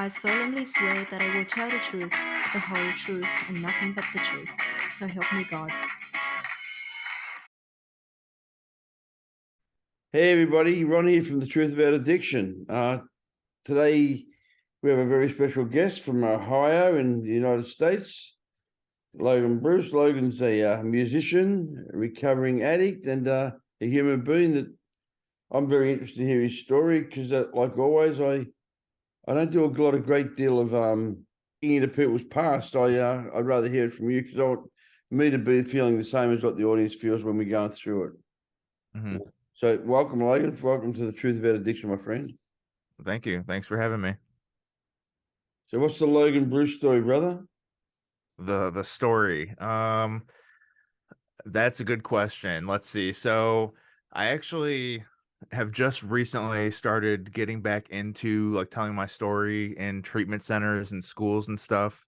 I solemnly swear that I will tell the truth, the whole truth, and nothing but the truth. So help me God. Hey everybody, Ron here from The Truth About Addiction. Today we have a very special guest from Ohio in the United States, Logan Bruce. Logan's a musician, a recovering addict, and a human being that I'm very interested to hear his story because, like always, I don't do a great deal of digging into people's past. I'd rather hear it from you because I want me to be feeling the same as what the audience feels when we're going through it. Mm-hmm. So welcome, Logan. Welcome to The Truth About Addiction, my friend. Thank you. Thanks for having me. So what's the Logan Bruce story, brother? The story. That's a good question. Let's see. So I actually have just recently started getting back into like telling my story in treatment centers and schools and stuff.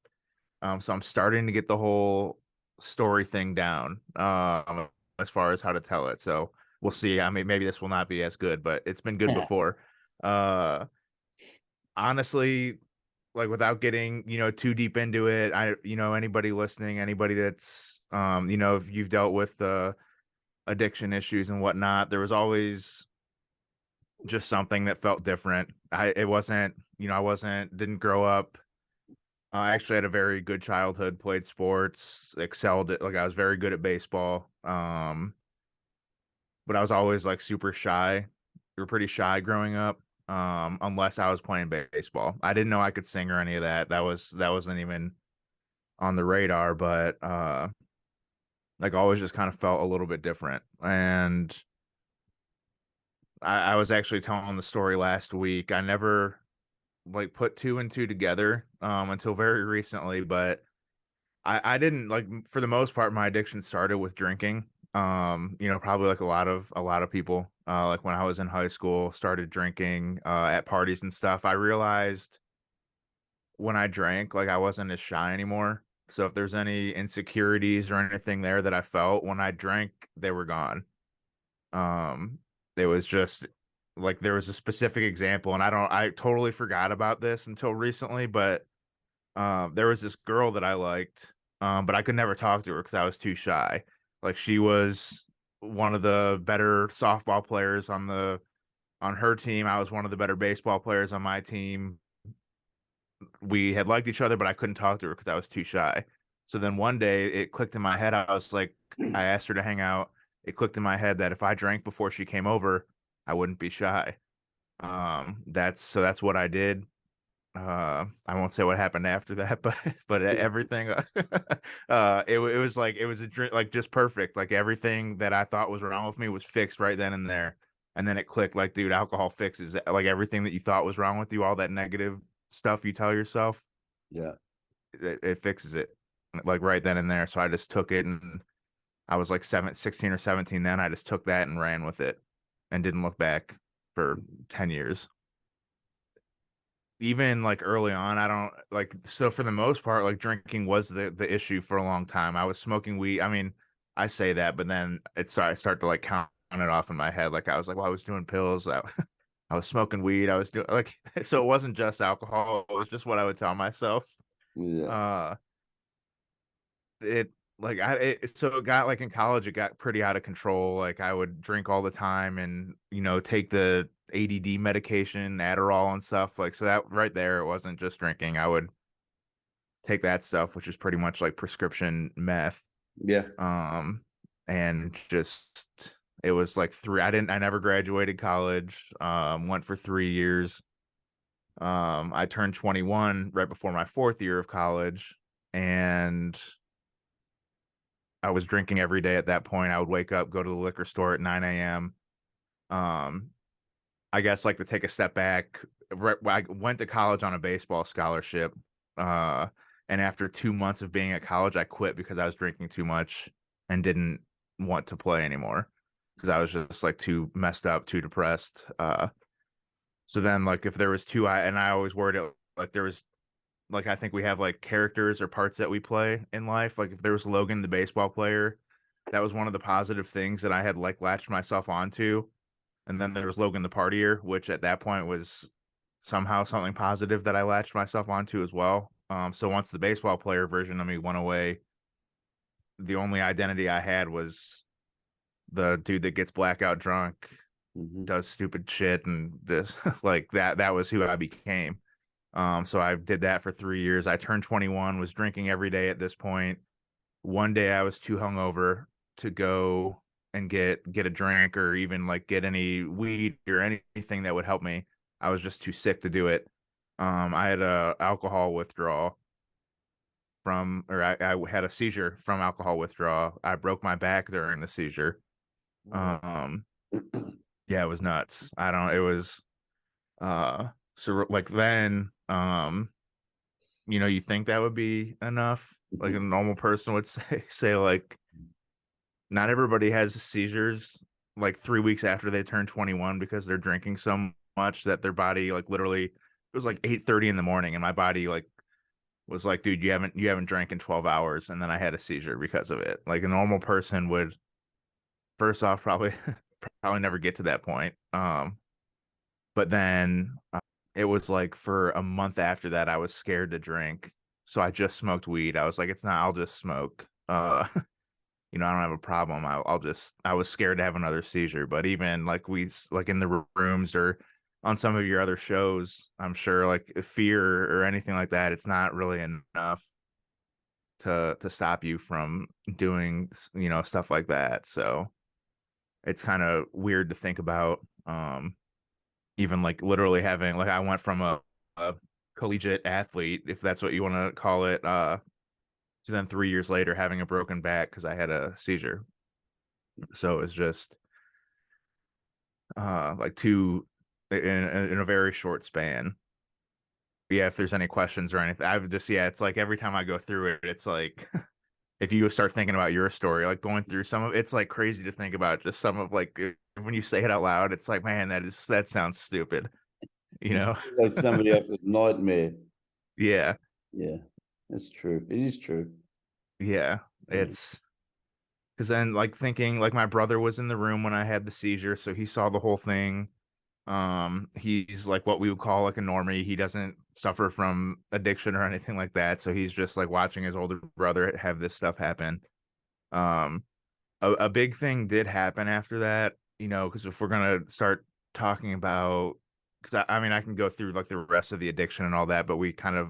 So I'm starting to get the whole story thing down, as far as how to tell it. So we'll see. I mean, maybe this will not be as good, but it's been good before. Honestly, like without getting, too deep into it, anybody listening, anybody that's, if you've dealt with the addiction issues and whatnot, there was always just something that felt different. It wasn't, didn't grow up. I actually had a very good childhood, played sports, excelled at, like I was very good at baseball. But I was always like super shy. We were pretty shy growing up. Unless I was playing baseball. I didn't know I could sing or any of that. That wasn't even on the radar, but like always just kind of felt a little bit different. And I was actually telling the story last week. I never like put two and two together until very recently, but I didn't like for the most part my addiction started with drinking. Probably like a lot of people. Like when I was in high school, started drinking at parties and stuff. I realized when I drank, like I wasn't as shy anymore. So if there's any insecurities or anything there that I felt when I drank, they were gone. Um, it was just like there was a specific example, and I totally forgot about this until recently, but there was this girl that I liked, but I could never talk to her because I was too shy. Like she was one of the better softball players on her team. I was one of the better baseball players on my team. We had liked each other, but I couldn't talk to her because I was too shy. So then one day it clicked in my head. I asked her to hang out. It clicked in my head that if I drank before she came over, I wouldn't be shy. That's what I did. I won't say what happened after that, but everything, it was like it was a drink, like just perfect. Like everything that I thought was wrong with me was fixed right then and there. And then it clicked, like, dude, alcohol fixes like everything that you thought was wrong with you, all that negative stuff you tell yourself. Yeah. It fixes it like right then and there. So I just took it, and I was like 16 or 17 then. I just took that and ran with it and didn't look back for 10 years. Even like early on, I don't like, so for the most part, like drinking was the issue for a long time. I was smoking weed. I mean, I say that, but then I start to like count it off in my head. Like I was like, well, I was doing pills. I was smoking weed. I was doing like, so it wasn't just alcohol. It was just what I would tell myself. Yeah. Uh, it like so it got like in college, it got pretty out of control. Like I would drink all the time and take the ADD medication, Adderall and stuff. Like so that right there, it wasn't just drinking. I would take that stuff, which is pretty much like prescription meth. Yeah. And just it was like I never graduated college. Went for 3 years. I turned 21 right before my fourth year of college, and I was drinking every day at that point. I would wake up, go to the liquor store at 9 a.m. Um, I guess like to take a step back, I went to college on a baseball scholarship. And after 2 months of being at college, I quit because I was drinking too much and didn't want to play anymore because I was just like too messed up, too depressed. So then like if there was I always worried like there was like I think we have like characters or parts that we play in life. Like if there was Logan, the baseball player, that was one of the positive things that I had, like, latched myself onto. And then there was Logan, the partier, which at that point was, somehow something positive that I latched myself onto as well. So once the baseball player version of me went away, the only identity I had was the dude that gets blackout drunk, does stupid shit, and this like that was who I became. So I did that for 3 years. I turned 21, was drinking every day at this point. One day I was too hungover to go and get a drink or even like get any weed or anything that would help me. I was just too sick to do it. I had a alcohol withdrawal or I had a seizure from alcohol withdrawal. I broke my back during the seizure. Um, yeah, it was nuts. I don't. It was so like then you think that would be enough. Like a normal person would say like not everybody has seizures like 3 weeks after they turn 21 because they're drinking so much that their body like literally it was like 8:30 in the morning and my body like was like, dude, you haven't drank in 12 hours, and then I had a seizure because of it. Like a normal person would first off probably probably never get to that point. But then it was like for a month after that I was scared to drink. So I just smoked weed. I was like, it's not, I'll just smoke. I don't have a problem. I was scared to have another seizure. But even like like in the rooms or on some of your other shows, I'm sure like fear or anything like that, it's not really enough to stop you from doing, stuff like that. So it's kind of weird to think about. Even like literally having like I went from a collegiate athlete, if that's what you want to call it, to then 3 years later having a broken back because I had a seizure. So it's just like two in a very short span. Yeah, if there's any questions or anything, I've just it's like every time I go through it, it's like if you start thinking about your story, like going through some of it's like crazy to think about just some of like when you say it out loud, it's like, man, that sounds stupid, you know? Like somebody else's nightmare. Yeah. Yeah, that's true. It is true. Yeah. It's because then like thinking like my brother was in the room when I had the seizure, so he saw the whole thing. He's like what we would call like a normie. He doesn't suffer from addiction or anything like that, so he's just like watching his older brother have this stuff happen. Um, a big thing did happen after that, because if we're gonna start talking about, because I mean I can go through like the rest of the addiction and all that, but we kind of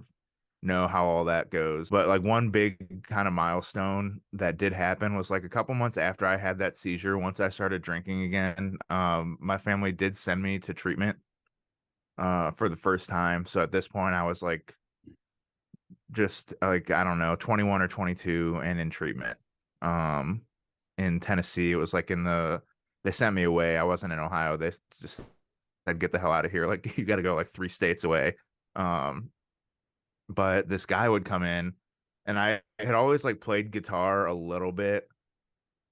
know how all that goes. But like one big kind of milestone that did happen was like a couple months after I had that seizure, once I started drinking again, my family did send me to treatment for the first time. So at this point I was like just like I don't know, 21 or 22 and in treatment. In Tennessee, it was like they sent me away. I wasn't in Ohio. They just said get the hell out of here. Like you got to go like 3 states away. Um but this guy would come in and I had always like played guitar a little bit.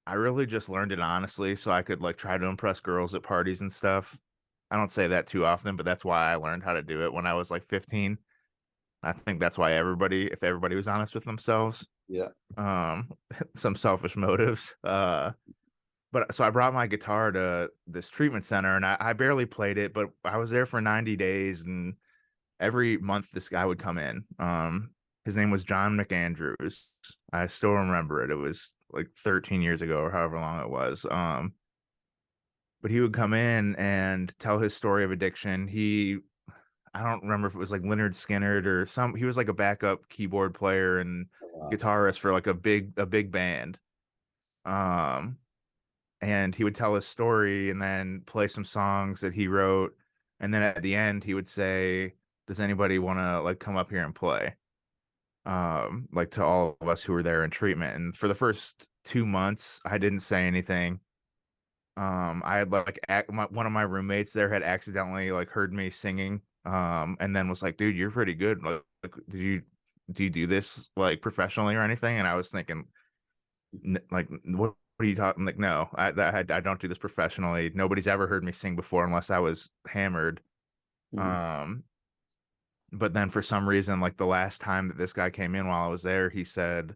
I really just learned it honestly so I could like try to impress girls at parties and stuff. I don't say that too often, but that's why I learned how to do it when I was like 15. I think that's why if everybody was honest with themselves, Yeah. um, some selfish motives. But so I brought my guitar to this treatment center and I barely played it, but I was there for 90 days and every month this guy would come in. His name was John McAndrews. I still remember it. It was like 13 years ago or however long it was. But he would come in and tell his story of addiction. I don't remember if it was like Leonard Skinner or he was like a backup keyboard player and guitarist for like a big band. Um, and he would tell his story and then play some songs that he wrote. And then at the end he would say, does anybody want to like come up here and play? Like to all of us who were there in treatment. And for the first 2 months, I didn't say anything. I had like one of my roommates there had accidentally like heard me singing, and then was like, "Dude, you're pretty good. Like, do you do this like professionally or anything?" And I was thinking, like, what are you talking? Like, no, I don't do this professionally. Nobody's ever heard me sing before unless I was hammered. Um, but then for some reason, like the last time that this guy came in while I was there, he said,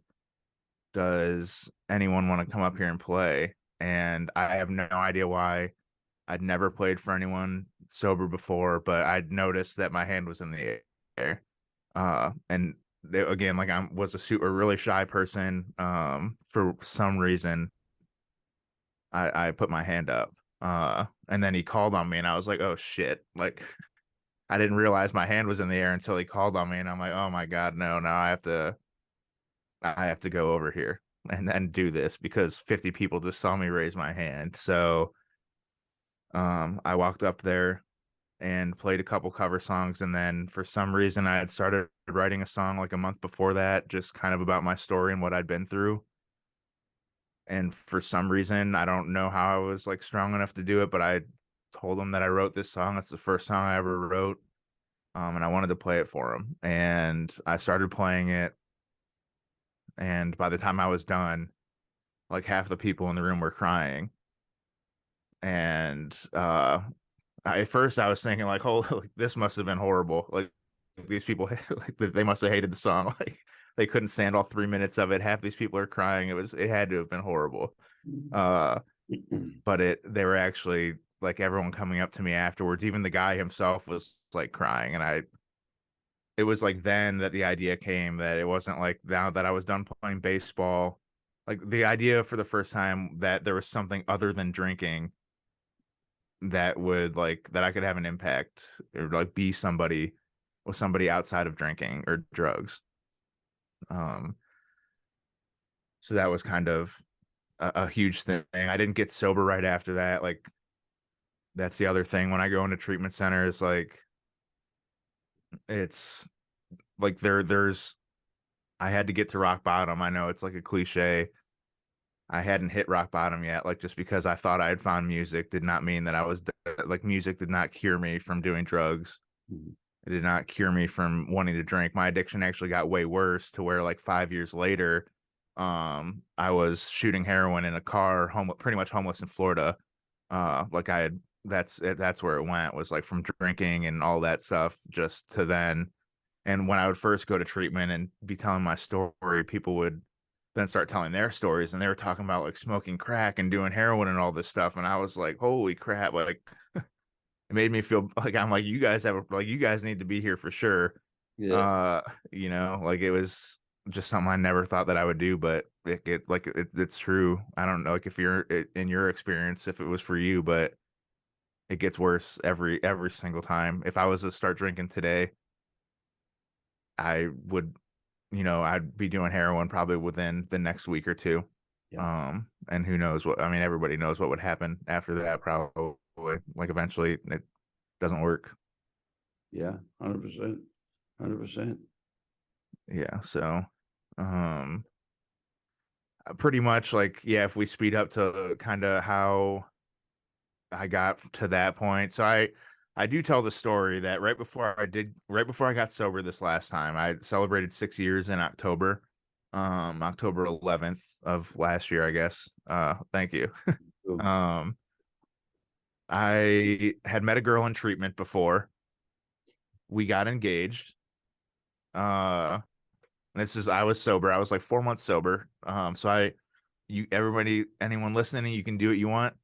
does anyone want to come up here and play? And I have no idea why. I'd never played for anyone sober before, but I'd noticed that my hand was in the air. And again, like I was a really shy person. For some reason, I put my hand up. And then he called on me, and I was like, "Oh shit!" Like I didn't realize my hand was in the air until he called on me, and I'm like, "Oh my god, no! Now I have to go over here and then do this because 50 people just saw me raise my hand." So I walked up there and played a couple cover songs, and then for some reason I had started writing a song like a month before that, just kind of about my story and what I'd been through. And for some reason, I don't know how I was like strong enough to do it, but I told him that I wrote this song. It's the first song I ever wrote. And I wanted to play it for him. And I started playing it. And by the time I was done, like half the people in the room were crying. And at first I was thinking like, "Oh, like, this must have been horrible. Like these people, like they must have hated the song. Like they couldn't stand all 3 minutes of it. Half these people are crying. It had to have been horrible." Uh, but they were actually like everyone coming up to me afterwards. Even the guy himself was like crying, and it was like then that the idea came that it wasn't like now that I was done playing baseball, like the idea for the first time that there was something other than drinking that would like that I could have an impact or like be somebody with somebody outside of drinking or drugs. Um, so that was kind of a huge thing. I didn't get sober right after that. Like that's the other thing when I go into treatment centers, like it's like there's I had to get to rock bottom. I know it's like a cliche. I hadn't hit rock bottom yet. Like just because I thought I had found music did not mean that I was like music did not cure me from doing drugs. Mhm. It did not cure me from wanting to drink. My addiction actually got way worse to where like 5 years later, I was shooting heroin in a car, pretty much homeless in Florida. Like I had that's where it went was like from drinking and all that stuff just to then. And when I would first go to treatment and be telling my story, people would then start telling their stories, and they were talking about like smoking crack and doing heroin and all this stuff. And I was like, holy crap, like it made me feel like I'm like, you guys need to be here for sure. Yeah. Uh, like it was just something I never thought that I would do, but it's true. I don't know, like if you're in your experience, if it was for you, but it gets worse every single time. If I was to start drinking today, I would, I'd be doing heroin probably within the next week or two. Yeah. And who knows what, I mean, everybody knows what would happen after that, probably. Like eventually it doesn't work. Yeah. 100%. 100%. Yeah. So, um, pretty much like, yeah, if we speed up to kind of how I got to that point. So I do tell the story that right before I got sober this last time, I celebrated 6 years in October, October 11th of last year, I guess. Thank you. Cool. Um, I had met a girl in treatment before. We got engaged. Uh, I was sober. I was like 4 months sober. Anyone listening, you can do what you want.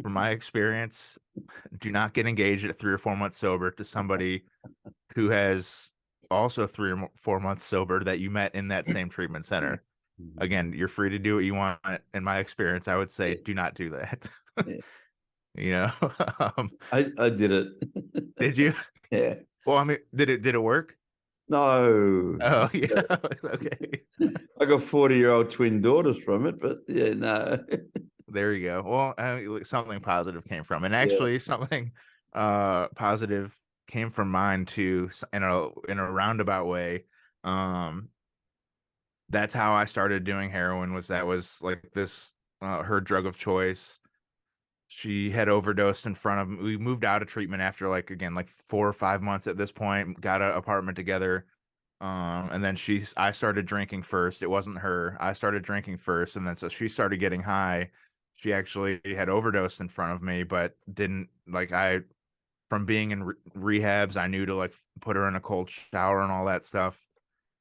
From my experience, do not get engaged at 3 or 4 months sober to somebody who has also 3 or 4 months sober that you met in that same treatment center. Mhm. Again, you're free to do what you want. In my experience, I would say Yeah. do not do that. Yeah. you know, um, I did it. did you? Yeah. Well, I mean, did it work? No. Oh yeah, okay. I got 40-year-old twin daughters from it, but yeah, no. There you go. Well, something positive came from, and Yeah. actually something positive came from mine too, in a roundabout way. Um, that's how I started doing heroin. That was like this her drug of choice. She had overdosed in front of me. We moved out of treatment after like again like 4 or 5 months at this point. Got an apartment together. And then I started drinking first. It wasn't her. I started drinking first, and then so she started getting high. She actually had overdosed in front of me, but didn't like from being in rehabs, I knew to like put her in a cold shower and all that stuff.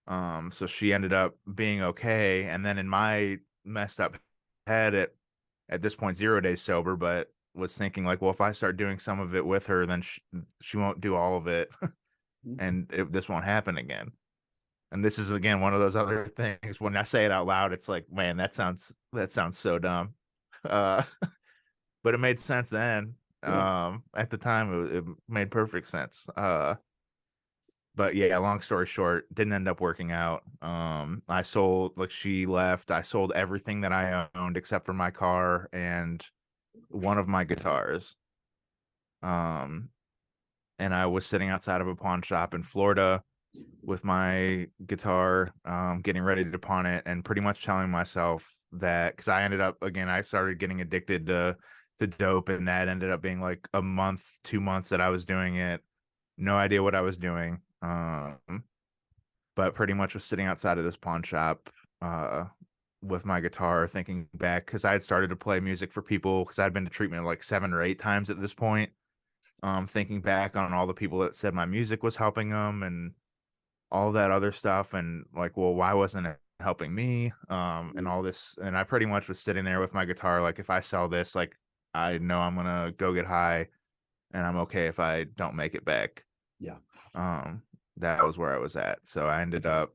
So she ended up being okay. And then in my messed up head at this point, 0 days sober, but was thinking like, well, if I start doing some of it with her, then she won't do all of it, and this won't happen again. And this is again one of those other things. When I say it out loud, it's like, man, that sounds so dumb. Uh, but it made sense then. Yeah. At the time, it made perfect sense. But yeah, long story short, didn't end up working out. I sold, like, she left. I sold everything that I owned except for my car and one of my guitars. Um, and I was sitting outside of a pawn shop in Florida with my guitar, getting ready to pawn it, and pretty much telling myself that, because I ended up, again, I started getting addicted to dope, and that ended up being like a month, 2 months that I was doing it. No idea what I was doing. But pretty much was sitting outside of this pawn shop, uh, with my guitar, thinking back, because I had started to play music for people, because I'd been to treatment like 7 or 8 times at this point. Thinking back on all the people that said my music was helping them and all that other stuff, and like, well, why wasn't it helping me? And all this, and I pretty much was sitting there with my guitar, like, if I sell this, like, I know I'm gonna go get high, and I'm okay if I don't make it back. Yeah. Um, that was where I was at. So I ended up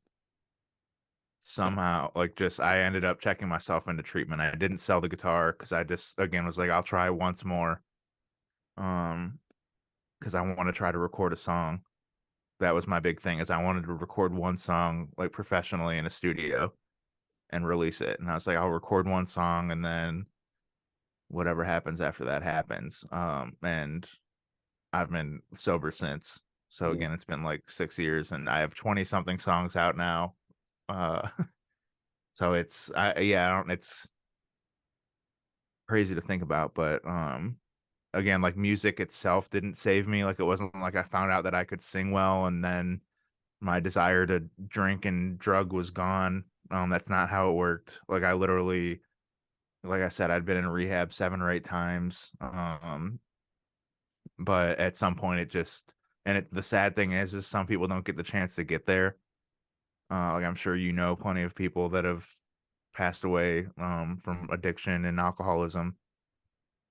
somehow, like, just I ended up checking myself into treatment. I didn't sell the guitar because I just, again, was like, I'll try once more. Because I want to try to record a song. That was my big thing, is I wanted to record one song, like, professionally in a studio and release it. And I was like, I'll record one song, and then whatever happens after that happens. And I've been sober since. So Yeah. again, it's been like 6 years, and I have 20 something songs out now. Uh, so it's, yeah, I don't, it's crazy to think about, but, again, like, music itself didn't save me. Like, it wasn't like I found out that I could sing well and then my desire to drink and drug was gone. That's not how it worked. Like, I literally, like I said, I'd been in rehab 7 or 8 times. But at some point it just, and the sad thing is some people don't get the chance to get there. Like, I'm sure you know plenty of people that have passed away, from addiction and alcoholism.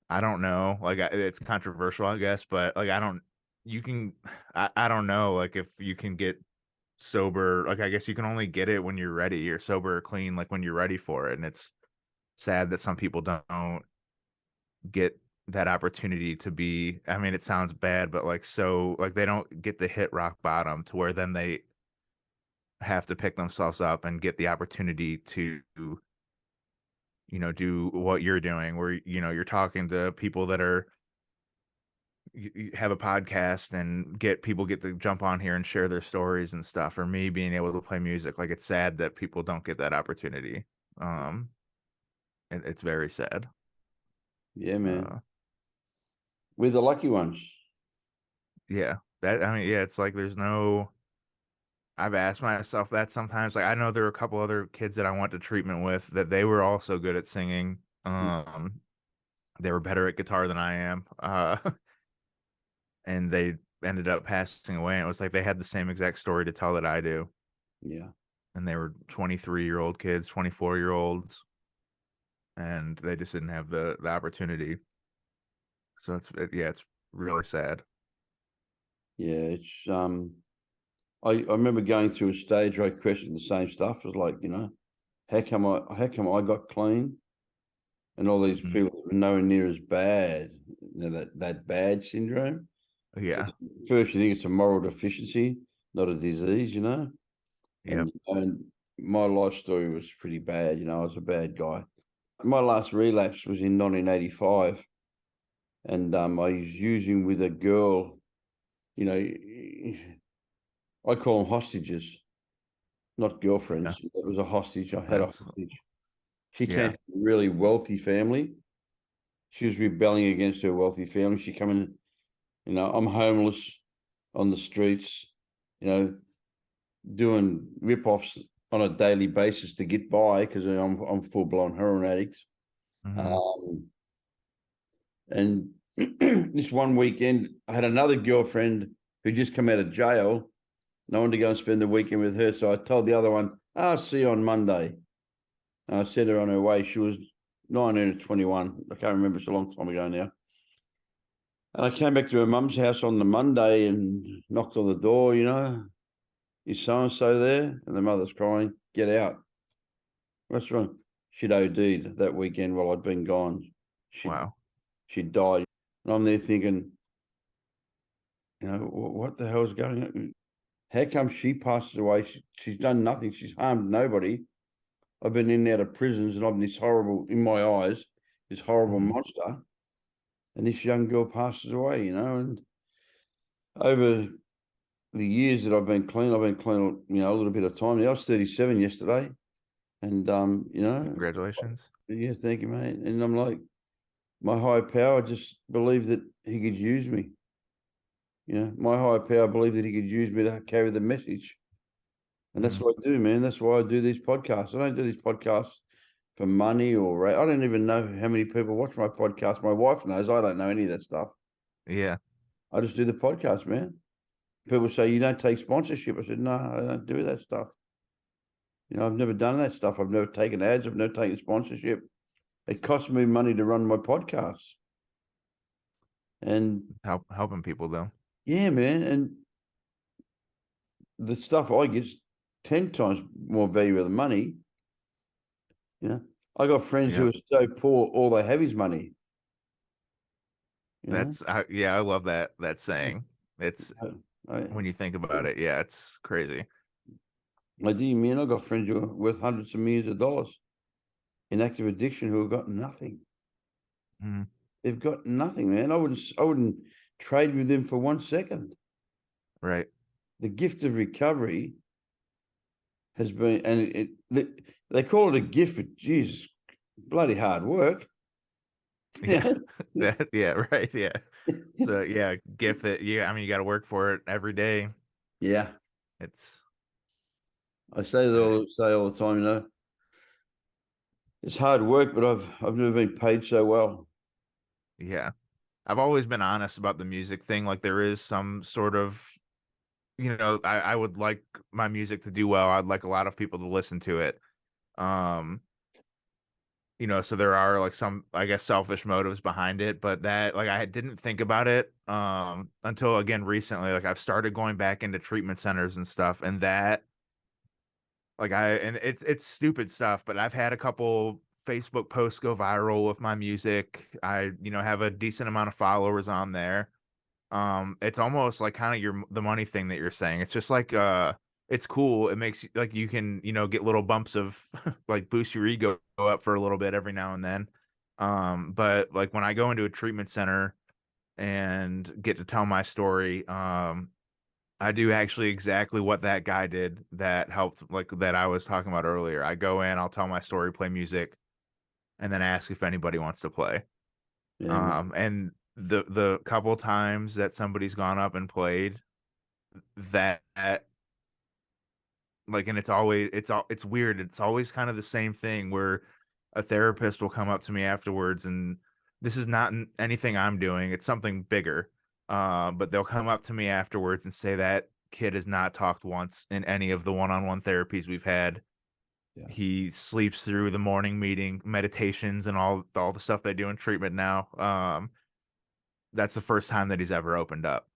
I don't know, like, it's controversial, I guess, but like, I don't, you can, I don't know, like, if you can get sober, like, I guess you can only get it when you're ready, or sober or clean, like, when you're ready for it. And it's sad that some people don't get that opportunity to be, I mean, it sounds bad, but like, so, like, they don't get to hit rock bottom to where then they have to pick themselves up and get the opportunity to, do what you're doing, where, you're talking to people that are, you have a podcast and get to jump on here and share their stories and stuff, or me being able to play music. Like, it's sad that people don't get that opportunity. Um, it's very sad. Yeah, man. Uh, We're the lucky ones. yeah, that, I mean, yeah, it's like, there's no, I've asked myself that sometimes. Like, I know there were a couple other kids that I went to treatment with that they were also good at singing. They were better at guitar than I am. And they ended up passing away. And it was like they had the same exact story to tell that I do. Yeah. And they were 23-year-old kids, 24-year-olds, and they just didn't have the opportunity. So yeah, it's really sad. Yeah. It's I remember going through a stage where I questioned the same stuff. It was like, how come I got clean, and all these Mhm. people that were nowhere near as bad, that bad syndrome. Yeah. First, you think it's a moral deficiency, not a disease, Yep. and my life story was pretty bad. I was a bad guy. My last relapse was in 1985, and I was using with a girl. I call them hostages, not Yeah. girlfriends. It was a hostage. I had a That's, hostage. She came yeah. from a really wealthy family. She was rebelling against her wealthy family. She come in, I'm homeless on the streets, doing rip-offs on a daily basis to get by, because I'm full-blown heroin addict. Hmm. And this one weekend, I had another girlfriend who just come out of jail. And I wanted to go and spend the weekend with her. So I told the other one, I'll see you on Monday. And I sent her on her way. She was 19 or 21. I can't remember. It's a long time ago now. And I came back to her mum's house on the Monday and knocked on the door, is so-and-so there? And the mother's crying, get out. What's wrong? She'd OD'd that weekend while I'd been gone. Wow. She died. And I'm there thinking, what the hell's going on? How come she passes away? She's done nothing. She's harmed nobody. I've been in and out of prisons and I'm this horrible, in my eyes, this horrible monster. And this young girl passes away, and over the years that I've been clean, a little bit of time. I was 37 yesterday. And, Congratulations. yeah, thank you, mate. And I'm like, my higher power just believed that he could use me. My higher power believed that he could use me to carry the message. And that's what I do, man. That's why I do these podcasts. I don't do these podcasts for money or I don't even know how many people watch my podcast. My wife knows. I don't know any of that stuff. Yeah. I just do the podcast, man. People say, you don't take sponsorship. I said, no, I don't do that stuff. I've never done that stuff. I've never taken ads. I've never taken sponsorship. It costs me money to run my podcast. And helping people though. Yeah, man. And the stuff I get 10 times more value of the money. I got friends who are so poor, all they have is money. I love that saying. It's when you think about it, it's crazy. I do, man. I got friends who are worth hundreds of millions of dollars in active addiction who have got nothing. They've got nothing, man. I wouldn't trade with them for 1 second. Right. The gift of recovery has been, and they call it a gift, but Jesus, bloody hard work. Yeah. Right. Yeah. So gift that you got to work for it every day. Yeah. I say all the time, it's hard work, but I've never been paid so well. Yeah. I've always been honest about the music thing. Like there is some sort of, I would like my music to do well. I'd like a lot of people to listen to it. So there are like some, I guess, selfish motives behind it, but that I didn't think about it until again recently. Like I've started going back into treatment centers and stuff, and that and it's stupid stuff, but I've had a couple Facebook posts go viral with my music. I have a decent amount of followers on there. It's almost like kind of the money thing that you're saying. It's just like it's cool. It makes like you can, get little bumps of like boost your ego up for a little bit every now and then. But like when I go into a treatment center and get to tell my story, I do actually exactly what that guy did that helped, like that I was talking about earlier. I go in, I'll tell my story, play music, and then ask if anybody wants to play. Yeah, And the couple times that somebody's gone up and played that and it's weird. It's always kind of the same thing where a therapist will come up to me afterwards, and this is not anything I'm doing. It's something bigger. But they'll come up to me afterwards and say that kid has not talked once in any of the one-on-one therapies we've had. Yeah. He sleeps through the morning meeting, meditations, and all the stuff they do in treatment now. That's the first time that he's ever opened up.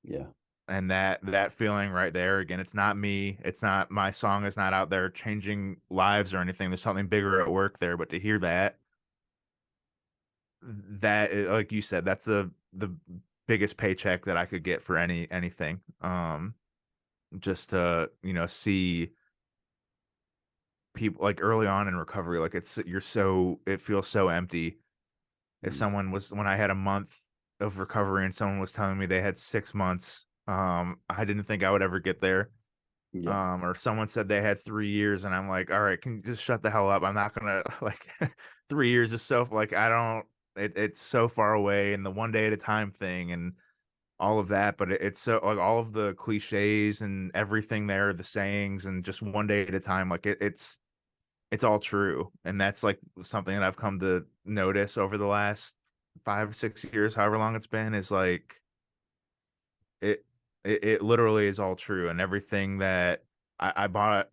Yeah. And that feeling right there, again, it's not me. It's not my song is not out there changing lives or anything. There's something bigger at work there. But to hear that like you said, that's the biggest paycheck that I could get for anything. Just to, see people like early on in recovery, like it feels so empty. If someone was, when I had a month of recovery and someone was telling me they had 6 months, I didn't think I would ever get there. Yeah. Or someone said they had 3 years and I'm like, all right, can you just shut the hell up? I'm not gonna like 3 years is so like I don't it's so far away, and the one day at a time thing and all of that, but it's so like all of the cliches and everything there, the sayings and just one day at a time, like it's all true. And that's like something that I've come to notice over the last 5 or 6 years, however long it's been, is like it literally is all true. And everything that I bought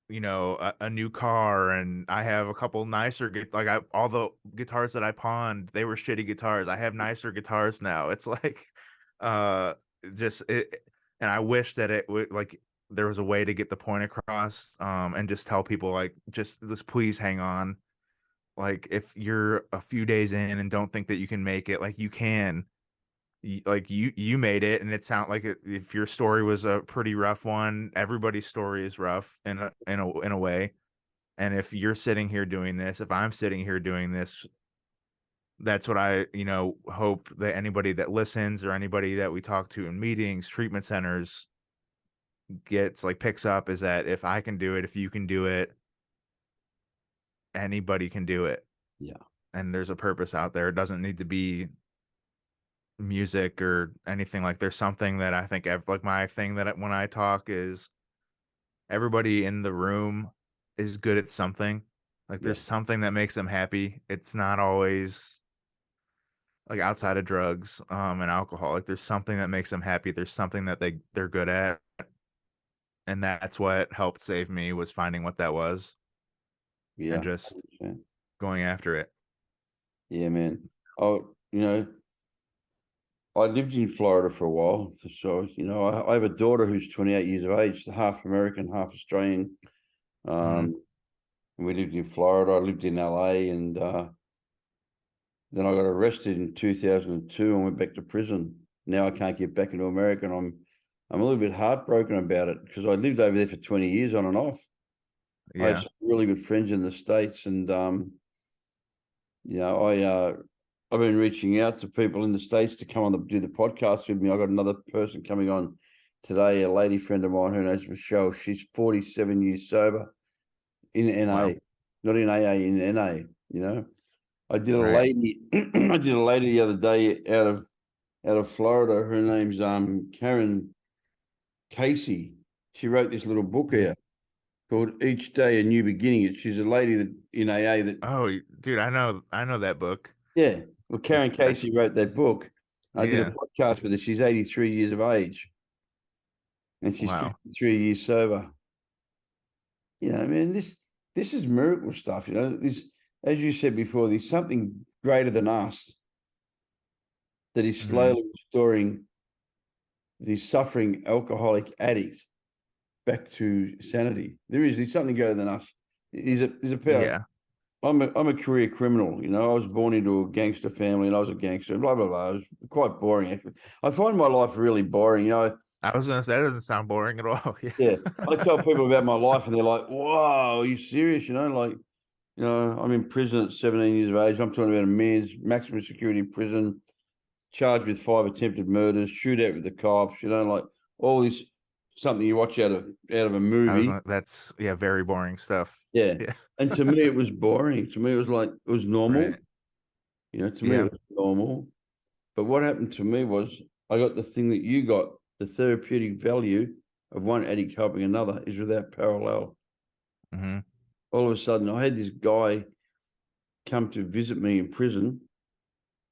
a new car, and I have a couple nicer all the guitars that I pawned, they were shitty guitars. I have nicer guitars now. It's like uh just it, and I wish that it would like there was a way to get the point across, and just tell people like just please hang on. Like if you're a few days in and don't think that you can make it, like you can. You made it, and it sound like if your story was a pretty rough one, everybody's story is rough in a way. And if you're sitting here doing this, if I'm sitting here doing this, that's what I hope that anybody that listens or anybody that we talk to in meetings, treatment centers, picks up, is that if I can do it, if you can do it, anybody can do it. Yeah. And there's a purpose out there. It doesn't need to be music or anything. Like there's something that I think like my thing that when I talk is everybody in the room is good at something. Like there's Yeah. something that makes them happy. It's not always like outside of drugs and alcohol. Like there's something that makes them happy. There's something that they're good at. And that's what helped save me, was finding what that was and Yeah. just 100%. going after it. Yeah, man. Oh, I lived in Florida for a while. So, I have a daughter who's 28 years of age, half American, half Australian. And we lived in Florida. I lived in LA, and then I got arrested in 2002 and went back to prison. Now I can't get back into America, and I'm a little bit heartbroken about it because I lived over there for 20 years on and off. I have Yeah. some really good friends in the States, and I've been reaching out to people in the States to come on do the podcast with me. I got another person coming on today, a lady friend of mine. Her name's Michelle. She's 47 years sober in NA, Wow. not in AA, in NA. I did a Right. lady, I did a lady the other day out of Florida. Her name's Karen Casey. She wrote this little book here called Each Day a New Beginning. She's a lady that in AA that. Oh, dude, I know that book. Yeah. Well, Karen That's Casey wrote that book. I did a yeah. podcast with her. She's 83 years of age, and she's Wow. 53 years sober. Man, this is miracle stuff. This, as you said before, there's something greater than us that is slowly restoring the suffering alcoholic addict back to sanity. There's something greater than us. There's a power. Yeah. I'm a career criminal. I was born into a gangster family, and I was a gangster. Blah blah blah. It was quite boring. Actually, I find my life really boring. I was gonna say that doesn't sound boring at all. Yeah. Yeah. I tell people about my life, and they're like, "Wow, are you serious?" I'm in prison at 17 years of age. I'm talking about a man's maximum security prison, charged with 5 attempted murders, shootout with the cops. Like all this, something you watch out of a movie. That's very boring stuff. Yeah. Yeah. And to me, it was boring. To me, it was like, it was normal. Right. To me, it was normal. But what happened to me was I got the thing that you got, the therapeutic value of one addict helping another is without parallel. Mm-hmm. All of a sudden, I had this guy come to visit me in prison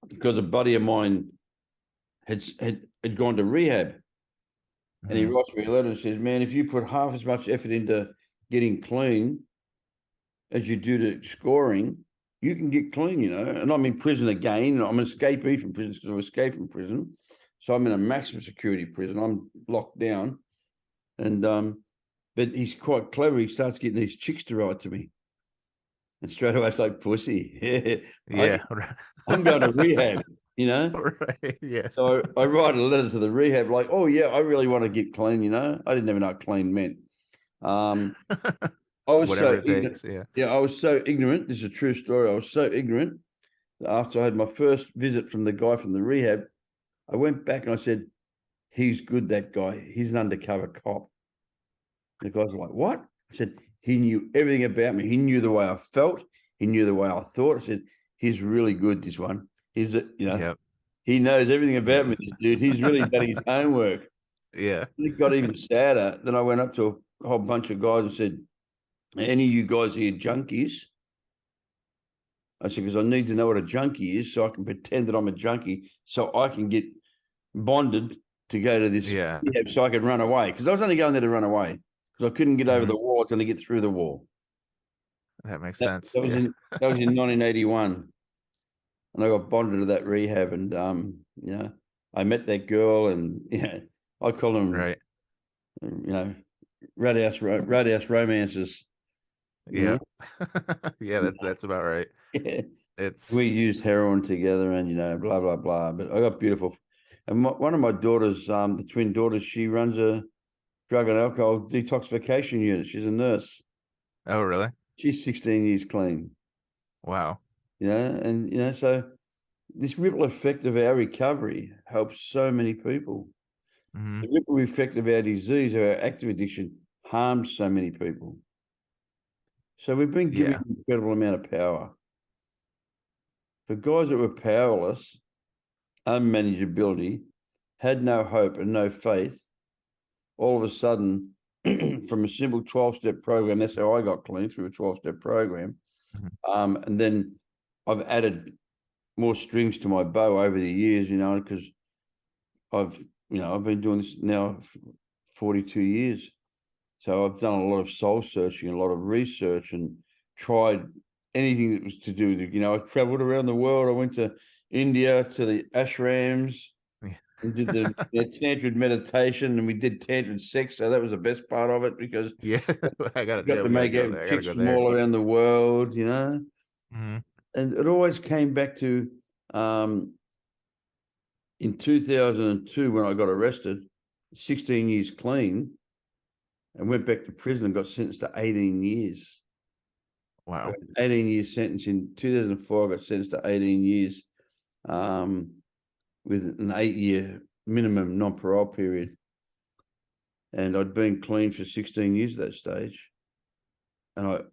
because a buddy of mine had gone to rehab. And he writes me a letter and says, "Man, if you put half as much effort into getting clean as you do to scoring, you can get clean, And I'm in prison again. I'm an escapee from prison because I escaped from prison. So I'm in a maximum security prison. I'm locked down. And but he's quite clever. He starts getting these chicks to write to me. And straight away it's like pussy. Yeah. I'm going to rehab, Right. Yeah. So I write a letter to the rehab like, "Oh yeah, I really want to get clean, I didn't even know what clean meant. I was Whatever so it ignorant. takes. Yeah. Yeah, I was so ignorant. This is a true story. I was so ignorant that after I had my first visit from the guy from the rehab, I went back and I said, "He's good, that guy. He's an undercover cop." The guy's like, "What?" I said, "He knew everything about me. He knew the way I felt. He knew the way I thought." I said, "He's really good, this one. Yep. He knows everything about me, this dude. He's really done his homework." Yeah. It got even sadder. Then I went up to a whole bunch of guys and said, "Any of you guys here junkies?" I said, "Because I need to know what a junkie is so I can pretend that I'm a junkie so I can get bonded to go to this Yeah. rehab so I can run away." Because I was only going there to run away. because I couldn't get over Mhm. the wall. I was going to get through the wall. That makes That, sense. that was Yeah. in that was in 1981, and I got bonded to that rehab. And I met that girl, and I call them Right. roadhouse romances. You Yeah. know, Yeah, that's about right. yeah. It's We used heroin together, and blah blah blah. But I got beautiful, and one of my daughters, the twin daughters, she runs a drug and alcohol detoxification unit. She's a nurse. oh, really? She's 16 years clean. Wow. And so this ripple effect of our recovery helps so many people. Hmm. The ripple effect of our disease, of our active addiction, harms so many people. So we've been given Yeah. an incredible amount of power. For guys that were powerless, unmanageability, had no hope and no faith, all of a sudden, from a simple 12-step program, that's how I got clean, through a 12-step program. Mhm. And then I've added more strings to my bow over the years, because I've been doing this now for 42 years. So I've done a lot of soul searching, a lot of research, and tried anything that was to do with it. I traveled around the world. I went to India, to the ashrams, Yeah. and did the tantric meditation, and we did tantric sex. So that was the best part of it, because Yeah. I got you it. got Yeah, to we gotta make go out there. I gotta chicks go from there. all around the world, Hmm. and it always came back to in 2002 when I got arrested, 16 years clean, and went back to prison and got sentenced to 18 years. Wow. 18 years sentence in 2004. I got sentenced to 18 years with an 8-year minimum non-parole period. And I'd been clean for 16 years at that stage. And I'd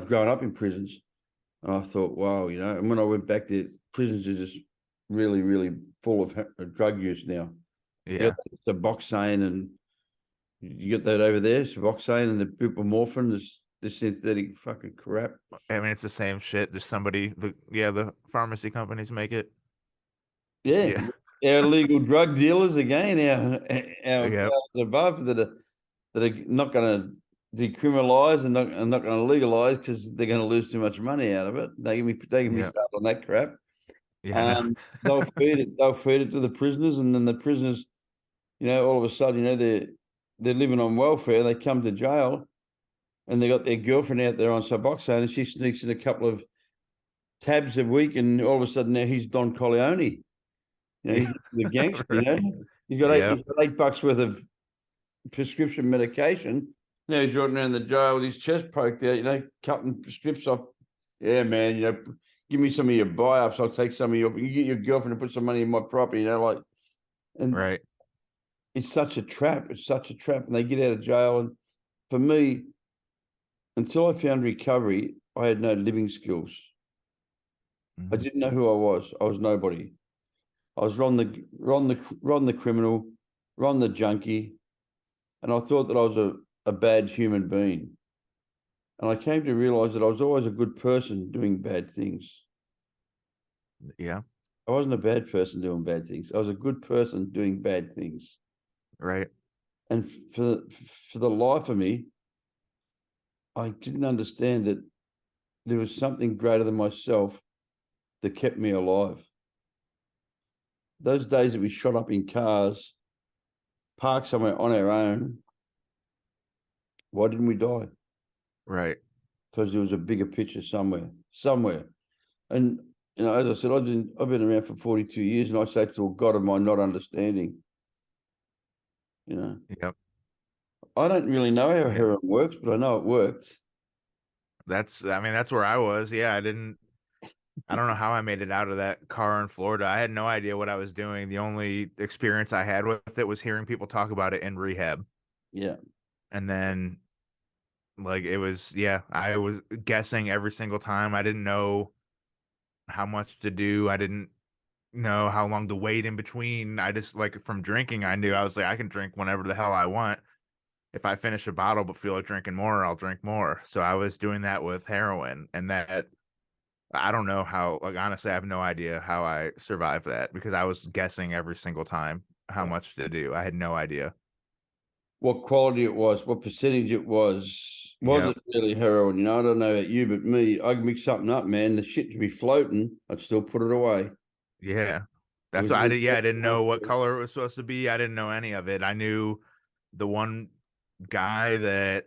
grown up in prisons. And I thought, wow, and when I went back there, prisons are just really, really full of drug use now. You Yeah. got the Suboxone, and you get that over there, Suboxone and the buprenorphine, the synthetic fucking crap. I mean, it's the same shit. There's the pharmacy companies make it. Yeah, Yeah. our legal drug dealers again, our Yep. powers above that are not going to decriminalize and not going to legalize because they're going to lose too much money out of it. They can be Yeah. started on that crap. Yeah. I know. They'll feed it. They'll feed it to the prisoners, and then the prisoners, all of a sudden, they're living on welfare. They come to jail, and they got their girlfriend out there on Suboxone, and she sneaks in a couple of tabs a week, and all of a sudden now he's Don Corleone. Yeah. He's the gangster. Right. He's got Yep. $8 worth of prescription medication. Now he's running around the jail with his chest poked out. Cutting strips off. Yeah, man. Give me some of your buy-ups. I'll take some of you get your girlfriend to put some money in my property. And Right. it's such a trap. It's such a trap. And they get out of jail. And for me, until I found recovery, I had no living skills. I Mhm. didn't know who I was. I was nobody. I was Ron the criminal, Ron the junkie, and I thought that I was a bad human being. And I came to realize that I was always a good person doing bad things. Yeah. I wasn't a bad person doing bad things. I was a good person doing bad things. Right. And for the life of me, I didn't understand that there was something greater than myself that kept me alive. Those days that we shot up in cars, parked somewhere on our own, why didn't we die? Right. Because there was a bigger picture somewhere. And as I said, I've been around for 42 years, and I say to a God of my not understanding. Yep. I don't really know how Yeah. heroin works, but I know it worked. I mean, that's where I was. Yeah. I don't know how I made it out of that car in Florida. I had no idea what I was doing. The only experience I had with it was hearing people talk about it in rehab. Yeah, And then I was guessing every single time. I didn't know how much to do. I didn't know how long to wait in between. I just from drinking, I knew I was like, I can drink whenever the hell I want. If I finish a bottle but feel like drinking more, I'll drink more. So I was doing that with heroin, and that I don't know how, honestly, I have no idea how I survived that because I was guessing every single time how yeah. much to do. I had no idea. what quality it was, what percentage it was. Was Yep. it really heroin? You know, I don't know about you, but me, I'd mix something up, man. The shit to be floating, I'd still put it away. Yeah. It That's was what I did. Yeah, I really didn't know what color it was supposed to be. I didn't know any of it. I knew the one guy that